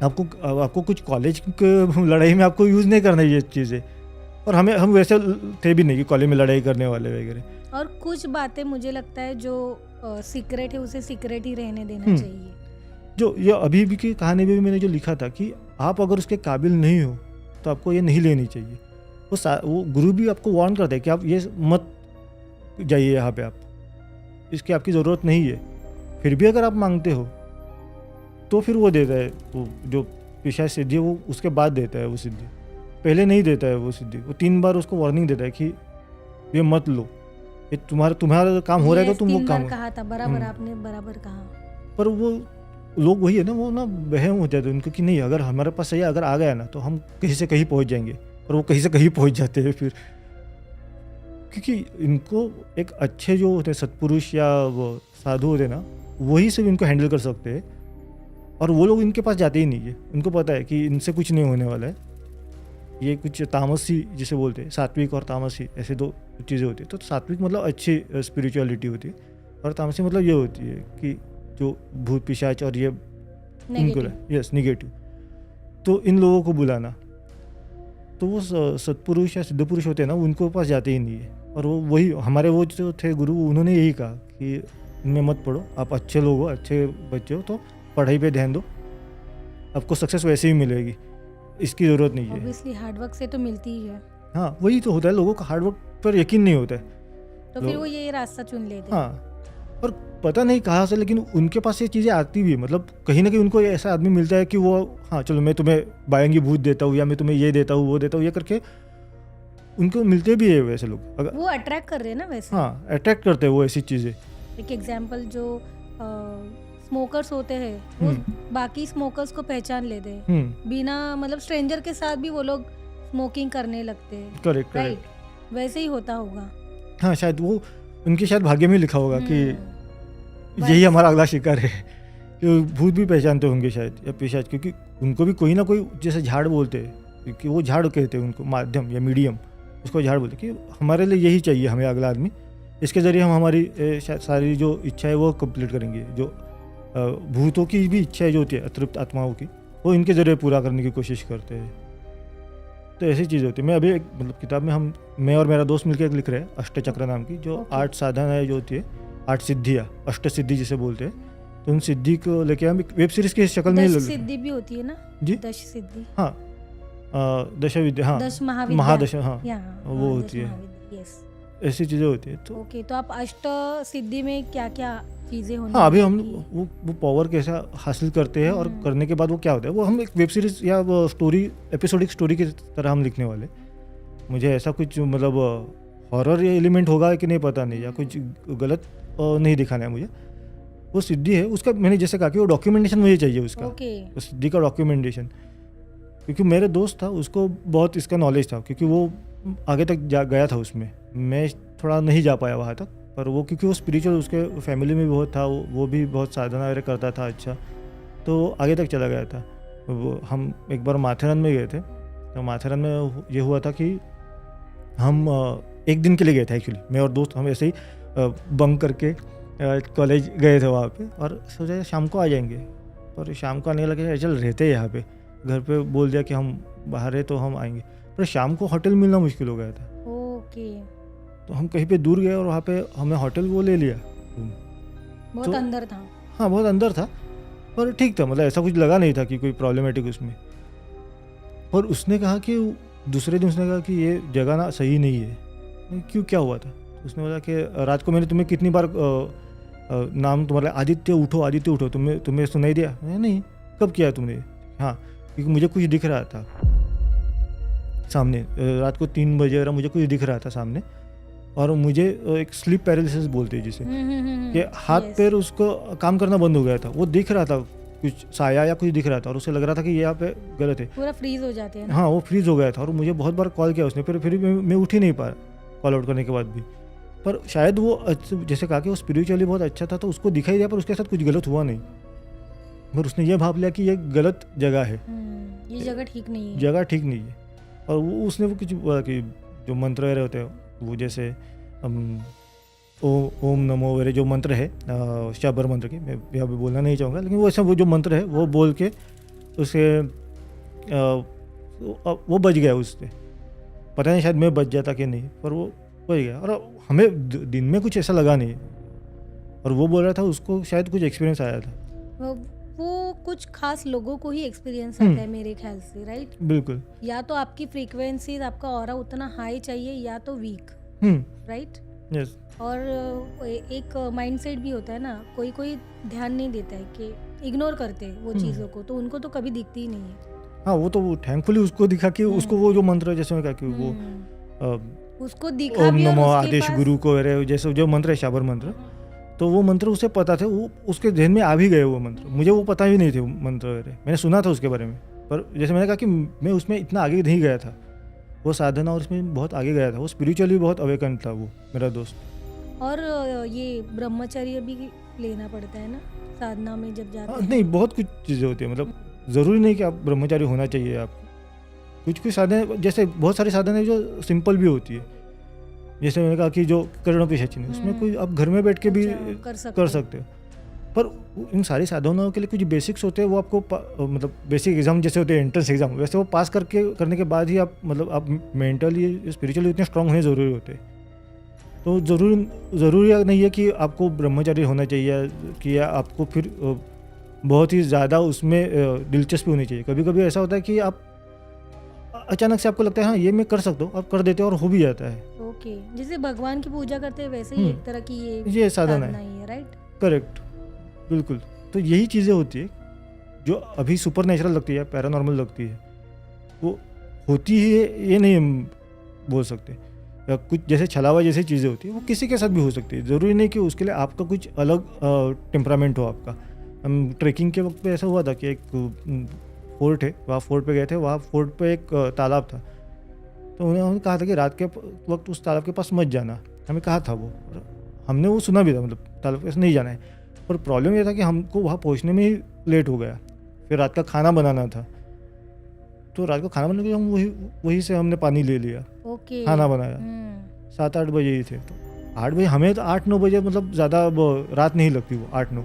आपको कुछ कॉलेज के लड़ाई में आपको यूज़ नहीं करना ये चीज़ें, और हम वैसे थे भी नहीं कि कॉलेज में लड़ाई करने वाले वगैरह। और कुछ बातें मुझे लगता है जो सीक्रेट है, उसे सीक्रेट ही रहने देना चाहिए। जो ये अभी भी की कहानी में भी मैंने जो लिखा था कि आप अगर उसके काबिल नहीं हो तो आपको ये नहीं लेनी चाहिए। वो गुरु भी आपको वार्न करता है कि आप ये मत जाइए यहाँ पे, आप इसकी आपकी ज़रूरत नहीं है। फिर भी अगर आप मांगते हो तो फिर वो देता है, वो जो पिशाच सिद्धि है वो उसके बाद देता है वो सिद्धि, पहले नहीं देता है वो सिद्धि। वो 3 बार उसको वार्निंग देता है कि ये मत लो, ये तुम्हारा काम हो रहा है तो तुम वो काम कहा था, बराबर आपने बराबर कहा। पर वो लोग वही है ना, वो ना वहम हो जाते हैं उनको कि नहीं, अगर हमारे पास सही अगर आ गया ना तो हम कहीं से कहीं पहुंच जाएंगे, और वो कहीं से कहीं पहुंच जाते हैं फिर। क्योंकि इनको एक अच्छे जो होते हैं सत्पुरुष या वो साधु होते हैं ना, वही सिर्फ इनको हैंडल कर सकते हैं, और वो लोग इनके पास जाते ही नहीं है। उनको पता है कि इनसे कुछ नहीं होने वाला है। ये कुछ तामसी जिसे बोलते हैं, सात्विक और तामसी ऐसे 2 चीज़ें होती है। तो सात्विक मतलब अच्छी स्पिरिचुअलिटी होती है, और तामसी मतलब ये होती है कि जो भूत पिशाच और ये इनको निगेटिव। तो इन लोगों को बुलाना, तो वो सत्पुरुष या सिद्ध पुरुष होते हैं ना, उनको पास जाते ही नहीं है। और वो वही हमारे वो जो थे गुरु, उन्होंने यही कहा कि इनमें मत पढ़ो, आप अच्छे लोग हो, अच्छे बच्चे हो, तो पढ़ाई पे ध्यान दो, आपको सक्सेस वैसे ही मिलेगी, इसकी ज़रूरत नहीं है। ऑब्वियसली हार्डवर्क से तो मिलती ही है। हाँ, वही तो होता है, लोगों का हार्डवर्क पर यकीन नहीं होता है, तो फिर वो ये रास्ता चुन लेते हैं। हाँ, और पता नहीं कहाँ से, लेकिन उनके पास ये चीज़ें आती भी है। मतलब कहीं ना कहीं उनको ऐसा आदमी मिलता है कि वो, हाँ चलो मैं तुम्हें बायंगी भूत देता हूँ, या मैं तुम्हें ये देता हूँ, वो देता हूँ, ये करके उनको मिलते भी है वैसे लोग। अगर वो अट्रैक्ट कर रहे हैं ना वैसे, हाँ, अट्रैक्ट करते हैं वो ऐसी चीज़ें। एक एग्जांपल, जो स्मोकर्स होते हैं वो बाकी स्मोकर्स को पहचान लेते हैं, बिना मतलब स्ट्रेंजर के साथ भी वो लोग स्मोकिंग करने लगते हैं। करेक्ट, वैसे ही होता होगा। हाँ, शायद वो उनके शायद भाग्य में लिखा होगा कि यही हमारा अगला शिकार है। कि भूत भी पहचानते होंगे शायद, या पिशाच, क्योंकि उनको भी कोई ना कोई, जैसे झाड़ बोलते हैं, क्योंकि वो झाड़ कहते हैं उनको, माध्यम या मीडियम, उसको झाड़ बोलते हैं कि हमारे लिए यही चाहिए हमें अगला आदमी, इसके ज़रिए हम हमारी सारी जो इच्छा है वो कंप्लीट करेंगे। जो भूतों की भी इच्छाएं जो होती है, अतृप्त आत्माओं की, वो इनके ज़रिए पूरा करने की कोशिश करते हैं। तो ऐसी चीज़ होती है। मैं अभी एक मतलब किताब में मैं और मेरा दोस्त मिलकर एक लिख रहे हैं, अष्टचक्र नाम की, जो 8 साधनाएं जो होती है, 8 सिद्धियाँ, अष्ट सिद्धि जिसे बोलते हैं, तो उन सिद्धि को लेके हम एक वेब सीरीज की शक्ल में दश सिद्धि भी होती है ना जी, दश सिद्धि, हाँ, दश विद्या, हाँ, दश महाविद्या, महादश, हाँ, वो होती है, यस। ऐसी चीज़ें होती है। तो ओके, तो आप अष्ट सिद्धि में क्या क्या चीजें होनी हाँ, अभी हम चाहिए? वो पावर कैसा हासिल करते हैं और करने के बाद वो क्या होता है, वो हम एक वेब सीरीज या वो स्टोरी, एपिसोडिक स्टोरी की तरह हम लिखने वाले। मुझे ऐसा कुछ मतलब हॉरर एलिमेंट होगा कि नहीं पता नहीं, या कुछ गलत नहीं दिखाना है मुझे। वो सिद्धि है, उसका मैंने जैसे कहा कि वो डॉक्यूमेंटेशन मुझे चाहिए उसका, ओके, उस सिद्धि का डॉक्यूमेंटेशन, क्योंकि मेरे दोस्त था, उसको बहुत इसका नॉलेज था, क्योंकि वो आगे तक गया था उसमें, मैं थोड़ा नहीं जा पाया वहाँ तक। पर वो क्योंकि वो स्पिरिचुअल, उसके फैमिली में भी बहुत था, वो भी बहुत साधना वगैरह करता था, अच्छा, तो आगे तक चला गया था। वो हम एक बार माथेरन में गए थे, तो माथेरन में ये हुआ था कि हम एक दिन के लिए गए थे एक्चुअली, मैं और दोस्त, हम ऐसे ही बंक करके कॉलेज गए थे वहाँ पे, और सोचा शाम को आ जाएंगे, पर शाम को आने लगे, चल रहते हैं यहाँ पे, घर पे बोल दिया कि हम बाहर है तो हम आएंगे, पर शाम को होटल मिलना मुश्किल हो गया था। ओके, तो हम कहीं पे दूर गए और वहाँ पे हमें होटल वो ले लिया, बहुत तो अंदर था। हाँ, बहुत अंदर था, पर ठीक था, मतलब ऐसा कुछ लगा नहीं था कि कोई प्रॉब्लमेटिक उसमें। और उसने कहा कि दूसरे दिन उसने कहा कि ये जगह ना सही नहीं है। क्यों, क्या हुआ था? उसने बोला कि रात को मैंने तुम्हें कितनी बार नाम तुम्हारा आदित्य उठो तुम्हें सुनाई दिया? नहीं, कब किया तुमने? हाँ, क्योंकि मुझे कुछ दिख रहा था सामने, रात को 3 बजे मुझे कुछ दिख रहा था सामने, और मुझे एक स्लीप पैरालिसिस बोलते हैं जिसे, कि हाथ पैर उसको काम करना बंद हो गया था, वो दिख रहा था कुछ साया या कुछ दिख रहा था, और उसे लग रहा था कि यहाँ पे गलत है, पूरा फ्रीज हो जाते हैं ना? हाँ, वो फ्रीज हो गया था, और मुझे बहुत बार कॉल किया उसने, फिर भी मैं उठ ही नहीं पाया कॉल आउट करने के बाद भी। पर शायद वो जैसे कहा कि वो स्पिरिचुअली बहुत अच्छा था, तो उसको दिखाई दिया, पर उसके साथ कुछ गलत हुआ नहीं, पर उसने ये भाव लिया कि ये गलत जगह है, ये जगह ठीक नहीं है, जगह ठीक नहीं है। और वो उसने वो कुछ बोला कि जो मंत्र वगैरह होते हैं, वो जैसे ओम नमो वगैरह जो मंत्र है, शाबर मंत्र के, मैं यहाँ पे बोलना नहीं चाहूँगा, लेकिन वो ऐसा वो जो मंत्र है वो बोल के उसे वो बच गया उससे, पता नहीं शायद मैं बच जाता कि नहीं, पर वो बच गया, और हमें दिन में कुछ ऐसा लगा नहीं, और वो बोल रहा था उसको शायद कुछ एक्सपीरियंस आया था। वो कुछ खास लोगों को ही एक्सपीरियंस आता है मेरे ख्याल से, राइट? बिल्कुल, या तो आपकी फ्रीक्वेंसी, आपका ऑरा उतना हाई चाहिए, या तो वीक, राइट? यस। और एक माइंडसेट भी होता है ना, कोई ध्यान नहीं देता है, कि इग्नोर करते हैं वो चीज़ों को, तो उनको तो कभी दिखती ही नहीं है। हाँ, वो तो थैंकफुली उसको दिखा कि उसको वो जो मंत्र है, जैसे मैं कहा कि वो उसको दिखा ओम भी, और नमो उसके आदेश पास गुरु को वगैरह जैसे जो मंत्र है शाबर मंत्र, तो वो मंत्र उसे पता थे, वो उसके ध्यान में आ भी गए वो मंत्र, मुझे वो पता भी नहीं थे वो मंत्र वगैरह, मैंने सुना था उसके बारे में, पर जैसे मैंने कहा कि मैं उसमें इतना आगे नहीं गया था, वो साधना और उसमें बहुत आगे गया था, वो स्पिरिचुअली बहुत अवेकन था वो मेरा दोस्त। और ये ब्रह्मचर्य भी लेना पड़ता है ना साधना में जब जाते हैं? नहीं, बहुत कुछ चीज़ें होती है, मतलब ज़रूरी नहीं कि आप ब्रह्मचारी होना चाहिए आपको, कुछ साधन, जैसे बहुत सारी साधन है जो सिंपल भी होती है, जैसे मैंने कहा कि जो करणों पे सचिन है, उसमें कोई आप घर में बैठ के भी कर सकते हो, पर इन सारी साधनों के लिए कुछ बेसिक्स होते हैं, वो आपको मतलब बेसिक एग्जाम जैसे होते हैं, एंट्रेंस एग्जाम, वैसे वो पास करने के बाद ही आप मतलब आप मेंटली स्पिरिचुअली इतने स्ट्रांग होने ज़रूरी होते हैं। तो ज़रूरी नहीं है कि आपको ब्रह्मचारी होना चाहिए, कि आपको फिर बहुत ही ज़्यादा उसमें दिलचस्पी होनी चाहिए। कभी कभी ऐसा होता है कि आप अचानक से आपको लगता है हाँ ये मैं कर सकता हूँ, आप कर देते हो और हो भी जाता है। ओके, जैसे भगवान की पूजा करते हैं वैसे ही एक तरह की ये साधना है, राइट? करेक्ट, बिल्कुल। तो यही चीज़ें होती है जो अभी सुपर नेचुरल लगती है, पैरानॉर्मल लगती है, वो होती है ये नहीं हम बोल सकते, या कुछ जैसे छलावा जैसी चीज़ें होती है वो किसी के साथ भी हो सकती है, ज़रूरी नहीं कि उसके लिए आपका कुछ अलग टेम्परामेंट हो आपका। हम ट्रैकिंग के वक्त पे ऐसा हुआ था कि एक फोर्ट है, वहाँ फोर्ट पे गए थे, वहाँ फोर्ट पे एक तालाब था, तो उन्होंने कहा था कि रात के वक्त उस तालाब के पास मत जाना, हमें कहा था वो, हमने वो सुना भी था, मतलब तालाब के पास नहीं जाना है, पर प्रॉब्लम ये था कि हमको वहाँ पहुँचने में ही लेट हो गया, फिर रात का खाना बनाना था, तो रात को खाना बनाने के लिए हम वहीं से हमने पानी ले लिया, ओके। खाना बनाया। 7-8 बजे ही थे, तो 8 बजे हमें तो 8-9 बजे मतलब ज़्यादा रात नहीं लगती वो 8-9,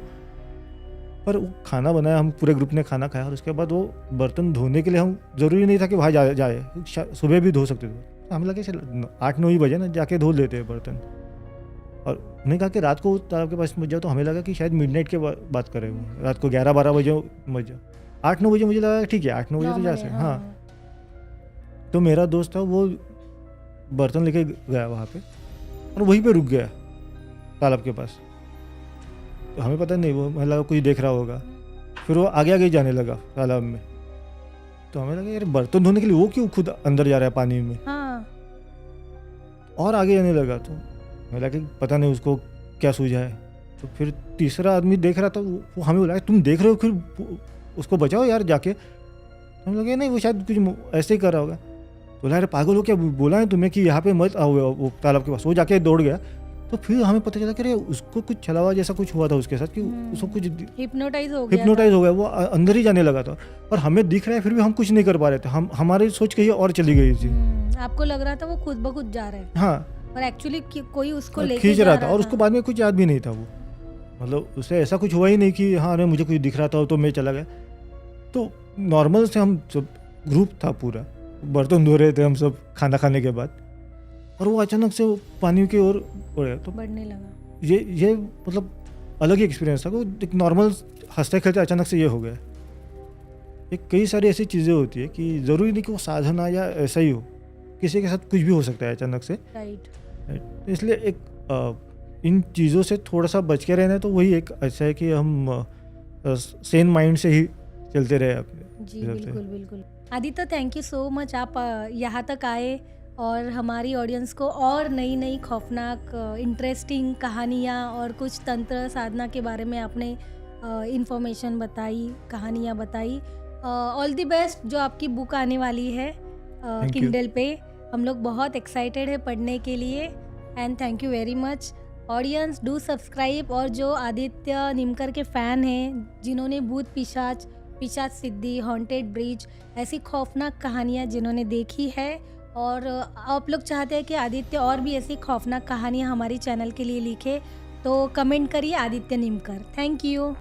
पर वो खाना बनाया, हम पूरे ग्रुप ने खाना खाया और उसके बाद वो बर्तन धोने के लिए हम ज़रूरी नहीं था कि वहाँ जाए, सुबह भी धो सकते थे, तो हमें लगे चल 8-9 ही बजे ना जाके धो लेते हैं बर्तन। और उन्होंने कहा कि रात को तालाब के पास मत जाओ, तो हमें लगा कि शायद मिडनाइट के बात कर रहे हो, रात को 11-12 बजे मत जाओ। 8-9 बजे मुझे लगा ठीक है 8-9 बजे तो जा सकते, हाँ। तो मेरा दोस्त था वो बर्तन लेके गया वहाँ पे और वहीं पे रुक गया तालाब के पास, तो हमें पता नहीं, वो हमें लगा कुछ देख रहा होगा, फिर वो आगे आगे जाने लगा तालाब में, तो हमें लगा यार बर्तन धोने के लिए वो क्यों खुद अंदर जा रहा है पानी में, और आगे जाने लगा, तो हमें लगा कि पता नहीं उसको क्या सूझा है। तो फिर तीसरा आदमी देख रहा था, वो हमें बोला तुम देख रहे हो फिर उसको बचाओ यार जाके, हम लगे नहीं वो शायद कुछ ऐसे ही कर रहा होगा, बोला अरे पागल हो क्या, बोला है तुम्हें कि यहाँ पे मत आओ वो तालाब के पास, वो जाके दौड़ गया। तो फिर हमें पता चला कि अरे उसको कुछ छलावा जैसा कुछ हुआ था उसके साथ, कि उसको कुछ हिप्नोटाइज हो गया, वो अंदर ही जाने लगा था, और हमें दिख रहा है फिर भी हम कुछ नहीं कर पा रहे थे, हमारी सोच कहीं और चली गई थी। आपको लग रहा था वो खुद ब खुद जा रहा है, हाँ, और एक्चुअली कोई उसको लेके खींच रहा था, और उसको बाद में कुछ याद भी नहीं था, वो मतलब उससे ऐसा कुछ हुआ ही नहीं कि हाँ अरे मुझे कुछ दिख रहा था तो मैं चला गया। तो नॉर्मल से हम सब ग्रुप था पूरा, बर्तन धो रहे थे हम सब खाना खाने के बाद, और वो अचानक से वो पानी की ओर गया, तो बढ़ने लगा। ये मतलब अलग ही एक्सपीरियंस था, वो एक नॉर्मल हंसते खेलते अचानक से ये हो गया। ये कई सारी ऐसी चीज़ें होती है कि ज़रूरी नहीं कि वो साधना या ऐसा ही हो, किसी के साथ कुछ भी हो सकता है अचानक से, राइट। इसलिए एक इन चीज़ों से थोड़ा सा बच के रहना, तो वही एक अच्छा है कि हम सेन माइंड से ही चलते रहे अपने। जी बिल्कुल बिल्कुल। Aditya thank you so much, आप यहाँ तक आए और हमारी ऑडियंस को और नई नई खौफनाक इंटरेस्टिंग कहानियाँ और कुछ तंत्र साधना के बारे में आपने इंफॉर्मेशन बताई, कहानियाँ बताई। ऑल द बेस्ट जो आपकी बुक आने वाली है किंडल पे, हम लोग बहुत एक्साइटेड है पढ़ने के लिए, and thank you very much. Audience do subscribe, और जो आदित्य निमकर के फ़ैन हैं, जिन्होंने भूत पिशाच सिद्धि, हॉन्टेड ब्रिज, ऐसी खौफनाक कहानियाँ जिन्होंने देखी है, और आप लोग चाहते हैं कि आदित्य और भी ऐसी खौफनाक कहानियाँ हमारी चैनल के लिए लिखे, तो कमेंट करिए आदित्य निमकर। Thank you.